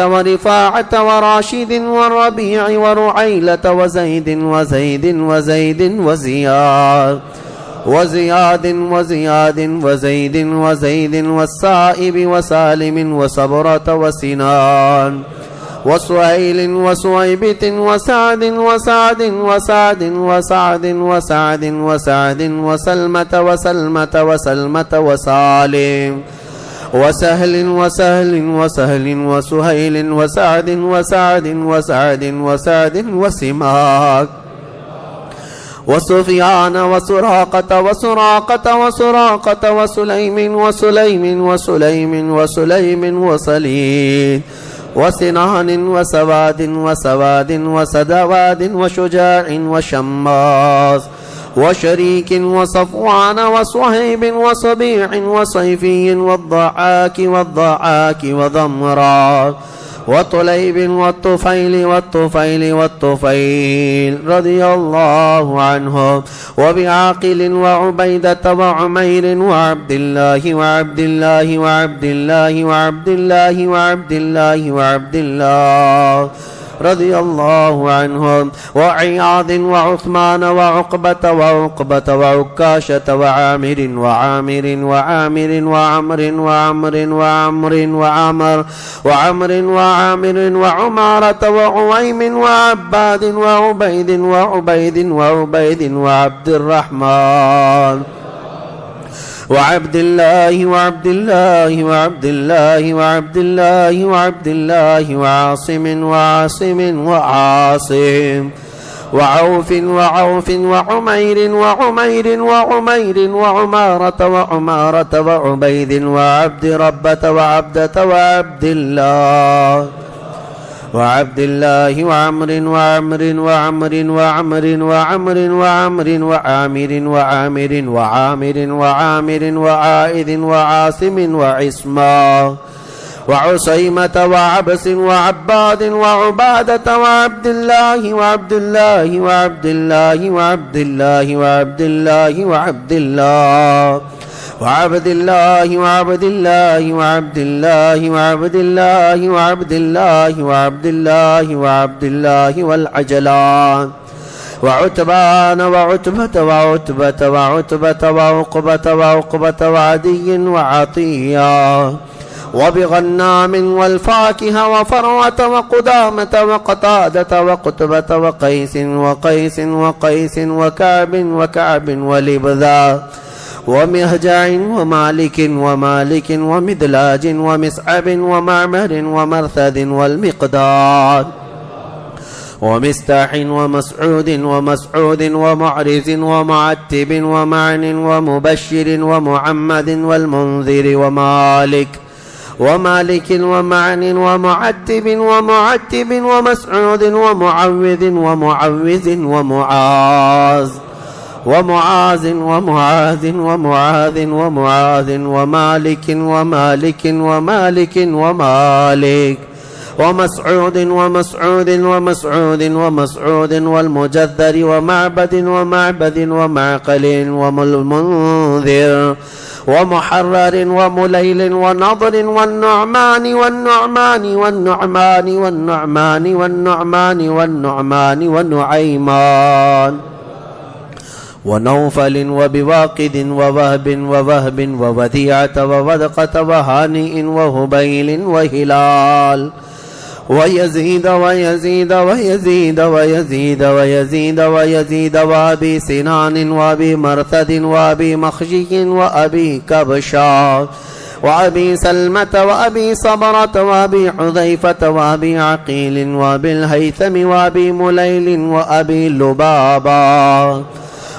A: ورفاعة وراشد والربيع ورعيلة وزيد والسائب وسالم وصبرة وسنان وسهيل وسويبة وسعد وسلمة وسالم وسهل وسهل وسهل وسهيل وسعد وسعد وسعد وسعد وسماك وسفيان وسراقة وسراقة وسراقة وسليم وسليم وسليم وسليم وسليم وسنان وسواد وسواد وسدواد وشجاع وشماس وشريك وصفوان وصهيب وصبيع وصيفي والضحاك والضحاك وضمرا وطليب والطفيل والطفيل والطفيل رضي الله عنهم وبعاقل وعبيدة وعمير وعبد الله وعبد الله وعبد الله وعبد الله وعبد الله وعبد الله رضي الله عنهم وعياض وعثمان وعقبة وعقبة وعكاشة وعامر وعامر وعامر وعمر وعمر وعمر وعمر وعمر وعامر وعمارة وعويم وعباد وعبيد وعبيد وعبيد وعبد الرحمن وعبد الله وعبد الله وعبد الله وعبد الله وعبد الله وعاصم وعاصم وعاصم وعوف وعوف وعمير وعمير وعمير وعمارة وعمارة وعبيد وعبد ربة وعبدة وعبد الله وعبد الله وعمر وعمر وعمر وعمر وعمر وعمر وعامر وعامر وعامر وعامر وعائذ وعاصم وعصما وعصيمة وعبس وعباد وعبادة وعبد الله وعبد الله وعبد الله وعبد الله وعبد الله وعبد الله وعبد الله وعبد الله وعبد الله وعبد الله وعبد الله وعبد الله وعبد الله والعجلان وعتبان وعتبة وعتبة وعتبة وعقبة وعقبة وعدي وعطية وبغنام والفاكهة وفروة وقدامة وقتادة وقتبة وقيس وقيس وقيس وكعب وكعب ولبذا ومهجع ومالك ومالك ومدلاج ومسعب ومعمر ومرثد والمقداد ومستاح ومسعود ومسعود ومعرز ومعتب ومعن ومبشر ومحمد والمنذر ومالك ومالك ومعن ومعتب ومعتب ومسعود ومعوذ ومعوذ ومعاذ ومعاذ ومعاذ ومعاذ ومعاذ ومالك ومالك ومالك ومالك ومسعود ومسعود ومسعود ومسعود والمجذر ومعبد ومعبد ومعقل والمنذر ومحرر ومليل ونضر والنعمان والنعمان والنعمان والنعمان والنعمان والنعمان ونعيمان ونوفل وبواقد ووهب ووهب ووديعة وودقة وهانئ وهبيل وهلال ويزيد ويزيد ويزيد ويزيد ويزيد ويزيد وابي سنان وابي مرثد وابي مخجي وابي كبشا وابي سلمة وابي صبرة وابي حذيفة وابي عقيل وابي الهيثم وابي مليل وابي لبابا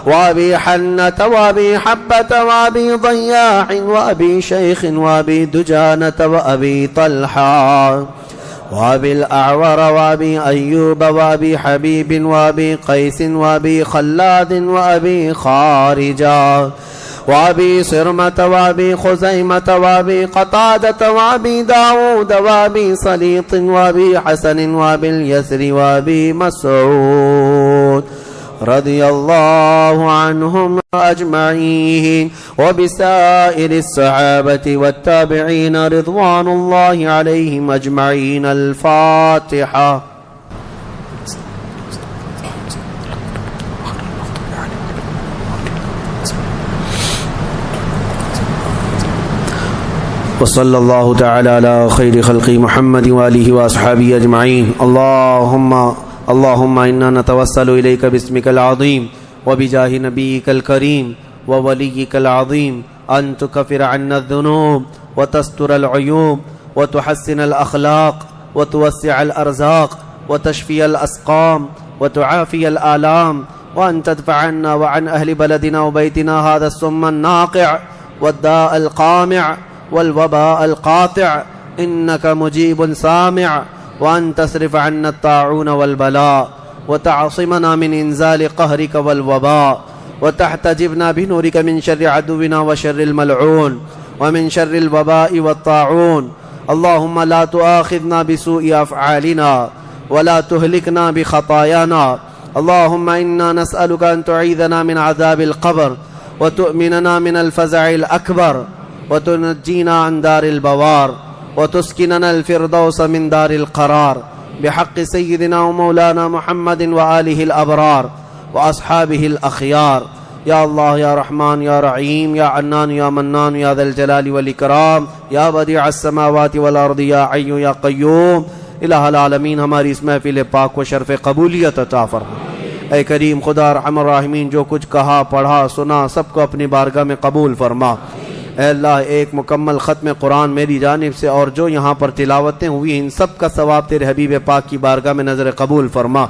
A: وابي حنة وابي حبة وابي ضياع وابي شيخ وابي دجانة وابي طلحة وابي الأعور وابي أيوب وابي حبيب وابي قيس وابي خلاد وابي خارجة وابي صرمة وابي خزيمة وابي قتادة وابي داود وابي صليط وابي حسن وابي اليسر وابي مسعود رضي الله عنهم أجمعين وبسائر الصحابة والتابعين رضوان الله عليهم أجمعين. الفاتحة. وصلى الله تعالى على خير خلق محمد وآله وأصحابه أجمعين. اللهم إنا نتوسل إليك باسمك العظيم وبجاه نبيك الكريم ووليك العظيم أن تكفر عنا الذنوب وتستر العيوب وتحسن الأخلاق وتوسع الأرزاق وتشفي الأسقام وتعافي الآلام، وأن تدفع عنا وعن أهل بلدنا وبيتنا هذا السم الناقع والداء القامع والوباء القاطع، إنك مجيب سامع، وأن تصرف عنا الطاعون والبلاء وتعصمنا من إنزال قهرك والوباء، وتحتجبنا بنورك من شر عدونا وشر الملعون ومن شر الوباء والطاعون. اللهم لا تؤاخذنا بسوء أفعالنا ولا تهلكنا بخطايانا. اللهم إنا نسألك أن تعيذنا من عذاب القبر وتؤمننا من الفزع الأكبر وتنجينا عن دار البوار وتسكننا الفردوس من دار القرار، بحق سيدنا ومولانا محمد وآله الأبرار وأصحابه الأخيار. يا الله يا رحمن يا رحيم يا عنان يا منان يا ذا الجلال والإكرام يا بديع السماوات والأرض يا حي يا قيوم. الہ العالمین ہماری اس محفل پاک کو شرف قبولیت عطا فرما۔ اے کریم خدا ارحم الراحمین، جو کچھ کہا پڑھا سنا سب کو اپنی بارگاہ میں قبول فرما۔ اے اللہ، ایک مکمل ختم قرآن میری جانب سے اور جو یہاں پر تلاوتیں ہوئی ان سب کا ثواب تیرے حبیب پاک کی بارگاہ میں نظر قبول فرما۔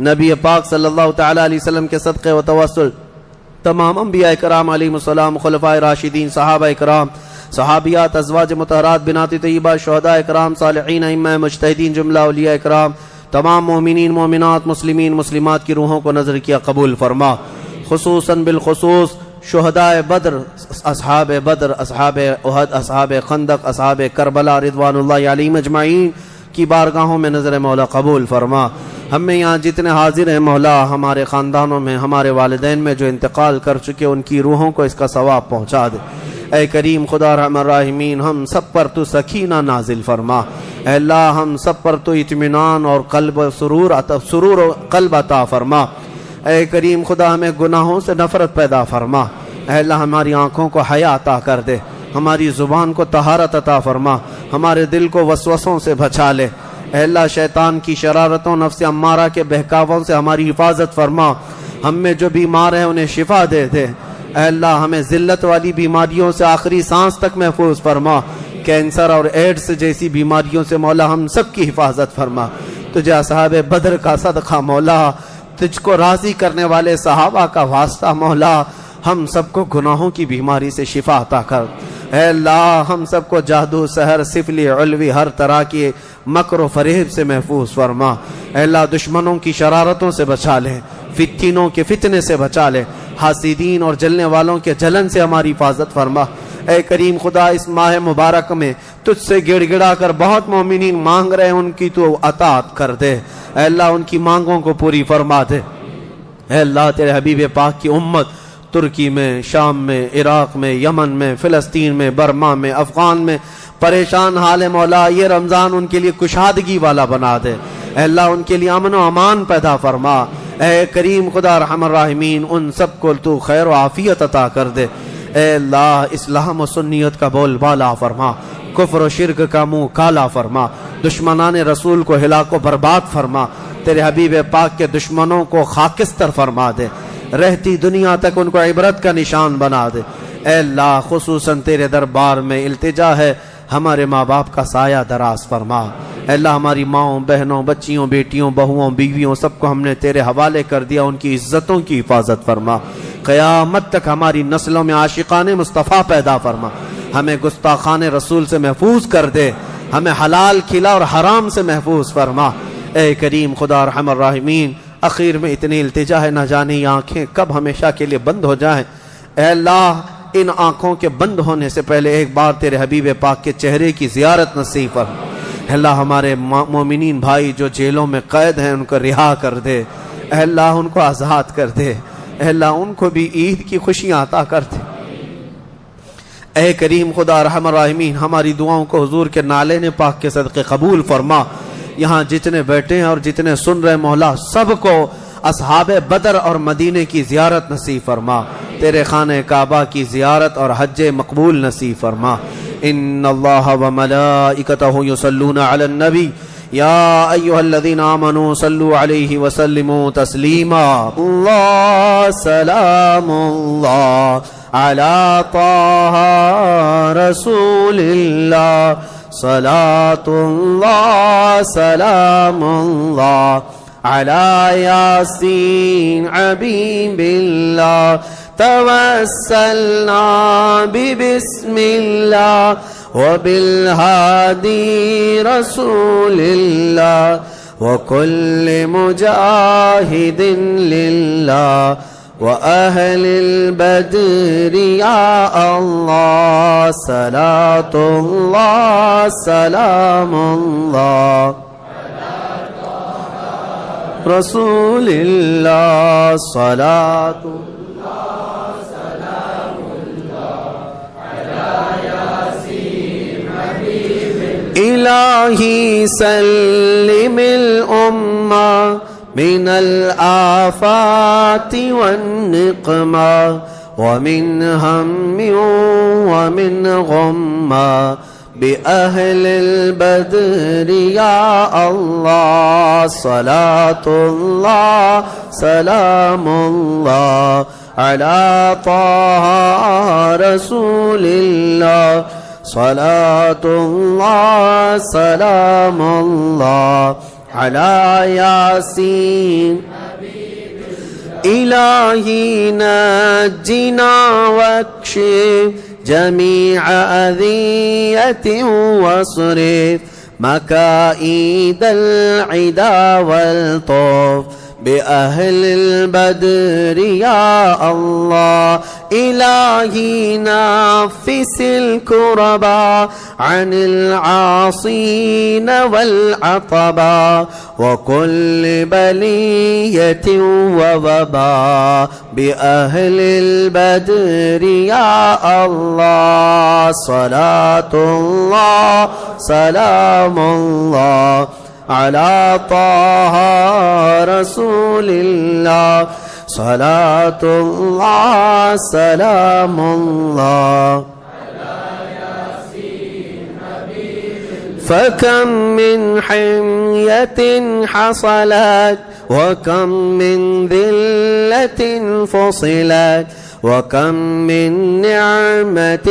A: نبی پاک صلی اللہ تعالی علیہ وسلم کے صدقے و توسل تمام انبیاء کرام علیہم السلام، خلفائے راشدین، صحابہ کرام، صحابیات، ازواج مطہرات، بنات طیبہ، شہداء کرام، صالحین، ائمہ مجتہدین، جملہ اولیاء کرام، تمام مومنین، مومنات، مسلمین، مسلمات کی روحوں کو نظر کیا قبول فرما۔ خصوصاً بالخصوص شہداء بدر، اصحاب بدر، اصحاب احد، اصحاب خندق، اصحاب کربلا رضوان اللہ علیہم اجمعین کی بارگاہوں میں نظر مولا قبول فرما۔ ہم میں یہاں جتنے حاضر ہیں مولا، ہمارے خاندانوں میں، ہمارے والدین میں جو انتقال کر چکے ان کی روحوں کو اس کا ثواب پہنچا دے۔ اے کریم خدا ارحم الراحمین، ہم سب پر تو سکینہ نازل فرما۔ اے اللہ، ہم سب پر تو اطمینان اور قلب سرور و قلب عطا فرما۔ اے کریم خدا، ہمیں گناہوں سے نفرت پیدا فرما۔ اے اللہ، ہماری آنکھوں کو حیا عطا کر دے، ہماری زبان کو طہارت عطا فرما، ہمارے دل کو وسوسوں سے بچا لے۔ اے اللہ، شیطان کی شرارتوں، نفس امارہ کے بہکاووں سے ہماری حفاظت فرما۔ ہم میں جو بیمار ہیں انہیں شفا دے دے۔ اے اللہ، ہمیں ذلت والی بیماریوں سے آخری سانس تک محفوظ فرما۔ کینسر اور ایڈز جیسی بیماریوں سے مولا ہم سب کی حفاظت فرما۔ تجھے اصحاب بدر کا صدقہ مولا، تجھ کو راضی کرنے والے صحابہ کا واسطہ مولا، ہم سب کو گناہوں کی بیماری سے شفا عطا کر۔ اے اللہ، ہم سب کو جادو، سحر، سفلی، علوی، ہر طرح کی مکر و فریب سے محفوظ فرما۔ اے اللہ، دشمنوں کی شرارتوں سے بچا لے، فتنوں کے فتنے سے بچا لے، حاسدین اور جلنے والوں کے جلن سے ہماری حفاظت فرما۔ اے کریم خدا، اس ماہ مبارک میں تجھ سے گڑ گڑا کر بہت مومنین مانگ رہے ہیں، ان کی تو عطا کر دے۔ اے اللہ، ان کی مانگوں کو پوری فرما دے۔ اے اللہ، تیرے حبیب پاک کی امت ترکی میں، شام میں، عراق میں، یمن میں، فلسطین میں، برما میں، افغان میں پریشان حال مولا، یہ رمضان ان کے لیے کشادگی والا بنا دے۔ اے اللہ، ان کے لیے امن و امان پیدا فرما۔ اے کریم خدا ارحم الراحمین، ان سب کو تو خیر و عافیت عطا کر دے۔ اے اللہ، اسلام و سنیت کا بول بالا فرما، کفر و شرک کا منہ کالا فرما، دشمنان رسول کو ہلاک و برباد فرما، تیرے حبیب پاک کے دشمنوں کو خاکستر فرما دے، رہتی دنیا تک ان کو عبرت کا نشان بنا دے۔ اے اللہ، خصوصاً تیرے دربار میں التجا ہے، ہمارے ماں باپ کا سایہ دراز فرما۔ اے اللہ، ہماری ماؤں، بہنوں، بچیوں، بیٹیوں، بہوؤں، بیویوں سب کو ہم نے تیرے حوالے کر دیا، ان کی عزتوں کی حفاظت فرما۔ قیامت تک ہماری نسلوں میں عاشقان مصطفیٰ پیدا فرما، ہمیں گستاخان رسول سے محفوظ کر دے، ہمیں حلال کھلا اور حرام سے محفوظ فرما۔ اے کریم خدا ارحم الراحمین، اخیر میں اتنی التجا ہے، نہ جانے یہ آنکھیں کب ہمیشہ کے لیے بند ہو جائیں۔ اے اللہ، ان آنکھوں کے بند ہونے سے پہلے ایک بار تیرے حبیب پاک کے چہرے کی زیارت نصیب فرما۔ اے اللہ، ہمارے مومنین بھائی جو جیلوں میں قید ہیں ان کو رہا کر دے۔ اے اللہ، ان کو آزاد کر دے۔ اے اللہ، ان کو بھی عید کی خوشیاں عطا کر دے۔ اے کریم خدا ارحم الراحمین، ہماری دعاؤں کو حضور کے نالے پاک کے صدقے قبول فرما۔ یہاں جتنے بیٹھے ہیں اور جتنے سن رہے مولا، سب کو اصحاب بدر اور مدینے کی زیارت نصیب فرما، تیرے خانہ کعبہ کی زیارت اور حج مقبول نصیب فرما۔ ان اللہ و ملائکتہ یصلون علی النبی یا ایھا الذین آمنوا صلوا علیہ وسلموا تسلیما اللہ سلام اللہ علی طہ رسول اللہ صلاۃ اللہ سلام اللہ علی یاسین حبیب اللہ توسلنا ببسم اللہ وبالهادي رسول الله وكل مجاهد لله وأهل البدر يا الله صلاة الله سلام الله رسول الله صلاة إلهي سلم الأمة من الآفات والنقمة ومن هم ومن غمة بأهل البدر يا الله صلاة الله سلام الله على طه رسول الله صلاة الله سلام الله على ياسين إلهي نجنا واكشف جميع أذية واصرف مكائد العدا والطوف بأهل البدر يا الله إلهي نفس الكربا عن العاصين والعطبا وكل بلية ووبا بأهل البدر يا الله صلاة الله سلام الله على طه رسول الله صلاة الله سلام الله فكم من حمية حصلت وكم من ذلة فصلت وكم من نعمة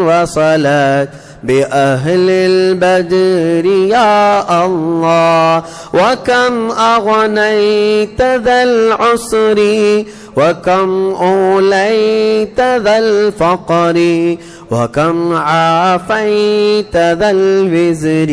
A: وصلت بأهل البدر يا الله وكم أغنيت ذا العسر وكم أوليت ذا الفقر وكم عافيت ذا الوزر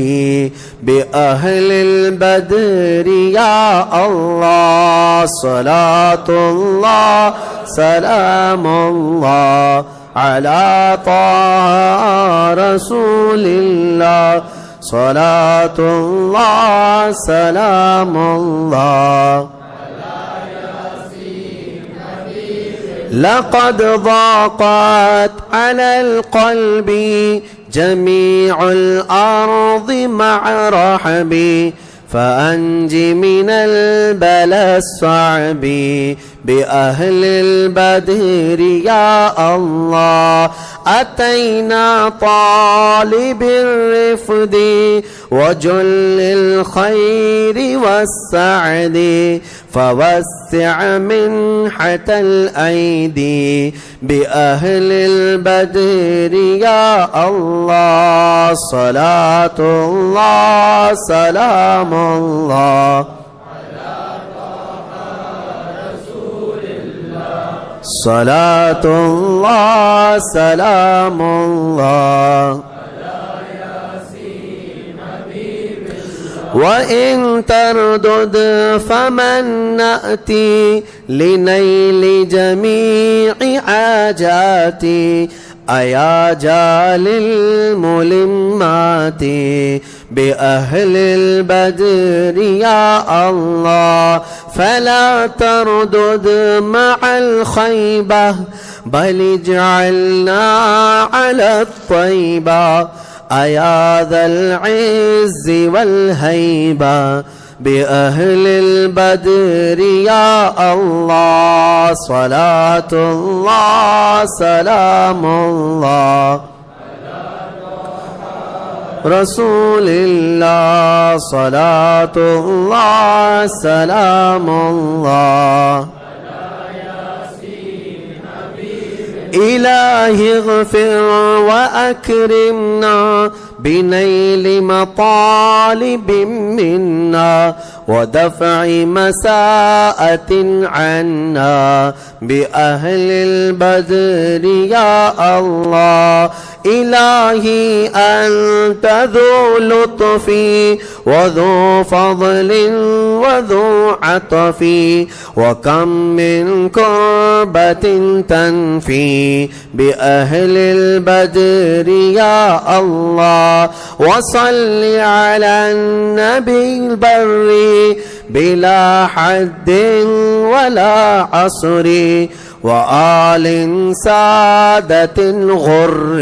A: بأهل البدر يا الله صلاة الله سلام الله على طه رسول الله صلاة الله سلام الله لقد ضاقت على القلب جميع الأرض مع رحبي فأنج من البلاء الصعب بأهل البدر يا الله أتينا طالب الرفد وجل الخير والسعد فوسع منحة الأيدي بأهل البدر يا الله صلاة الله سلام الله صلاة الله سلام الله وإن تردد فمن نأتي لنيل جميع حاجاتي أيا جال الملمات بأهل البدر يا الله فلا تردد مع الخيبة بل اجعلنا على الطيبة أيا ذا العز والهيبة بأهل البدر يا الله صلاة الله سلام الله رسول اللہ صلاۃ اللہ سلام اللہ إلهي اغفر وأكرمنا بنيل مطالب منا ودفع مساءة عنا بأهل البدر يا الله إلهي أنت ذو لطف وذو فضل وذو عطف وكم من كربة تنفي بأهل البدر يا الله وصل على النبي البر بلا حد ولا عصر وآل سادة الغر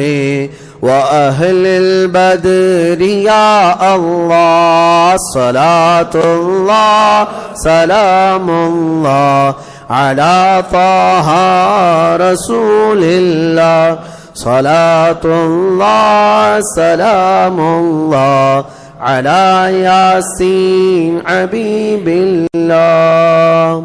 A: وأهل البدر يا الله صلاة الله سلام الله على طه رسول الله صلاة الله سلام الله على یاسین حبیب اللہ.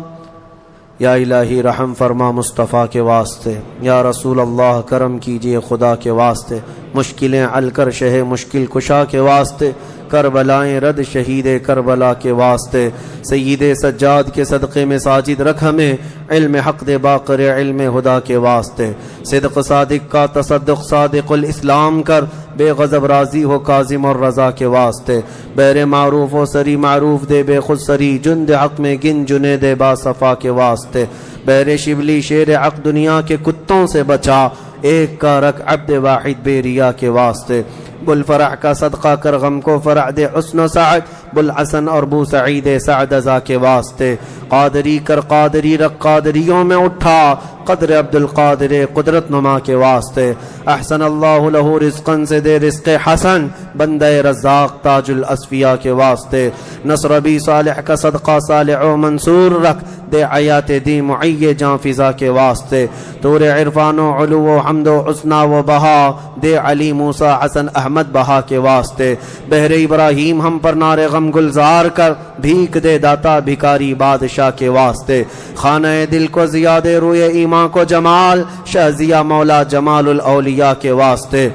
A: یا الہی رحم فرما مصطفیٰ کے واسطے، یا رسول اللہ کرم کیجئے خدا کے واسطے، مشکلیں حل کر شہ مشکل کشا کے واسطے، کربلائیں رد شہید کربلا کے واسطے، سید سجاد کے صدقے میں ساجد رکھ ہمیں، علم حق دے باقر علم خدا کے واسطے، صدق صادق کا تصدق صادق الاسلام کر، بے غضب راضی ہو کاظم اور رضا کے واسطے، بیر معروف و سری معروف دے بے خود سری، جند حق میں گن جنے دے با صفا کے واسطے، بیر شبلی شیر حق دنیا کے کتوں سے بچا، ایک کا رکھ عبد واحد بے ریا کے واسطے، بل فرح کا صدقہ کر غم کو فرح دے حسن و سعد، بل حسن اور بو سعید سعد ازا کے واسطے، قادری کر قادری رکھ قادریوں میں اٹھا، قدر عبد القادر قدرت نما کے واسطے، احسن اللہ لہو رزقن سے دے رزق حسن، بندہ رزاق تاج الاصفیاء کے واسطے، نصر بی صالح کا صدقہ صالح و منصور رکھ، دے حیات دی معی جان فضا کے واسطے، طور عرفان و علو و حمد و حسنہ و بہا، دے علی موسیٰ حسن احمد بہا کے واسطے، بہر ابراہیم ہم پر نار غم گلزار کر، بھیک دے داتا بھکاری بادشاہ کے واسطے، خانہ دل کو زیادہ روئے ایمان کو جمال، شہزیہ مولا جمال الاولیاء کے واسطے،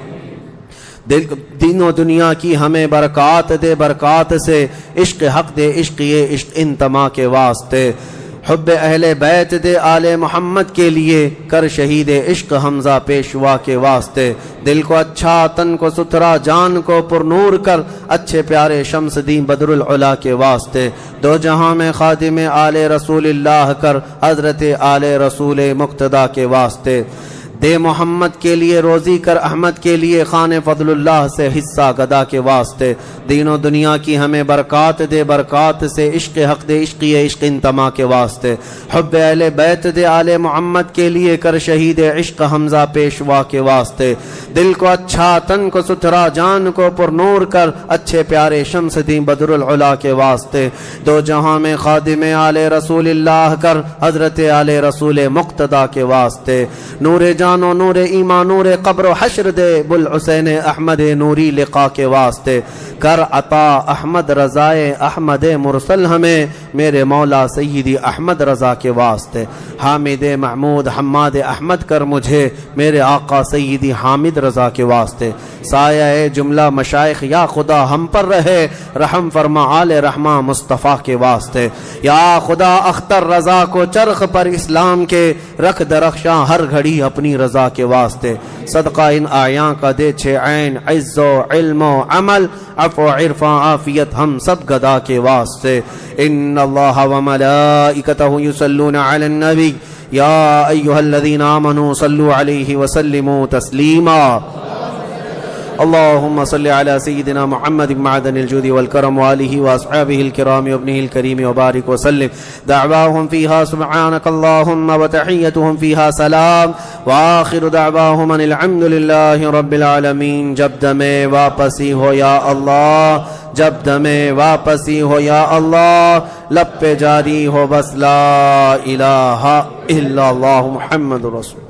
A: دین و دنیا کی ہمیں برکات دے برکات سے، عشق حق دے عشق یہ عشق انتما کے واسطے، حب اہل بیت دے آل محمد کے لیے، کر شہید عشق حمزہ پیشوا کے واسطے، دل کو اچھا تن کو ستھرا جان کو پر نور کر، اچھے پیارے شمس دین بدر العلا کے واسطے، دو جہاں میں خادم آل رسول اللہ کر، حضرت آل رسول مقتدی کے واسطے، دے محمد کے لیے روزی کر احمد کے لیے، خان فضل اللہ سے حصہ گدا کے واسطے، دین و دنیا کی ہمیں برکات دے برکات سے، عشق حق دے عشق یہ عشق انتما کے واسطے، حب اہل بیت دے آل محمد کے لیے، کر شہید عشق حمزہ پیشوا کے واسطے، دل کو اچھا تن کو ستھرا جان کو پر نور کر، اچھے پیارے شمس دین بدر العلا کے واسطے، دو جہاں میں خادم آل رسول اللہ کر، حضرت آل رسول مقتدی کے واسطے، نور جان و نور ایمان نور قبر و حشر دے، بل حسین احمد نوری لقا کے واسطے، کر عطا احمد رضائے احمد مرسل ہمیں، میرے مولا سیدی احمد رضا کے واسطے، حامد محمود حماد احمد کر مجھے، میرے آقا سیدی حامد رضا کے واسطے، سایہ جملہ مشائخ یا خدا ہم پر رہے، رحم فرما آل رحمہ مصطفیٰ کے واسطے، یا خدا اختر رضا کو چرخ پر اسلام کے، رکھ درخشاں ہر گھڑی اپنی رضا کے واسطے، صدقہ ان آیاں کا دے چھے عین عز و علم و عمل، عفو عرفاں عافیت ہم سب گدا کے واسطے، ان اللہ و ملائکتہ یصلون علی النبی یا ایہا الذین آمنوا صلوا علیہ وسلموا تسلیما، اللهم صل على سيدنا محمد معدن الجود والكرم وآله وأصحابه الكرام وابنه الكريم وبارك وسلم، دعواهم فيها سبحانك اللهم وتحيتهم فيها سلام، وآخر دعواهم أن الحمد لله رب العالمين۔ جب دمیں واپسی ہو یا اللہ، جب دمیں واپسی ہو یا اللہ، لب پہ جاری ہو بس لا الہ الا اللہ محمد رسول۔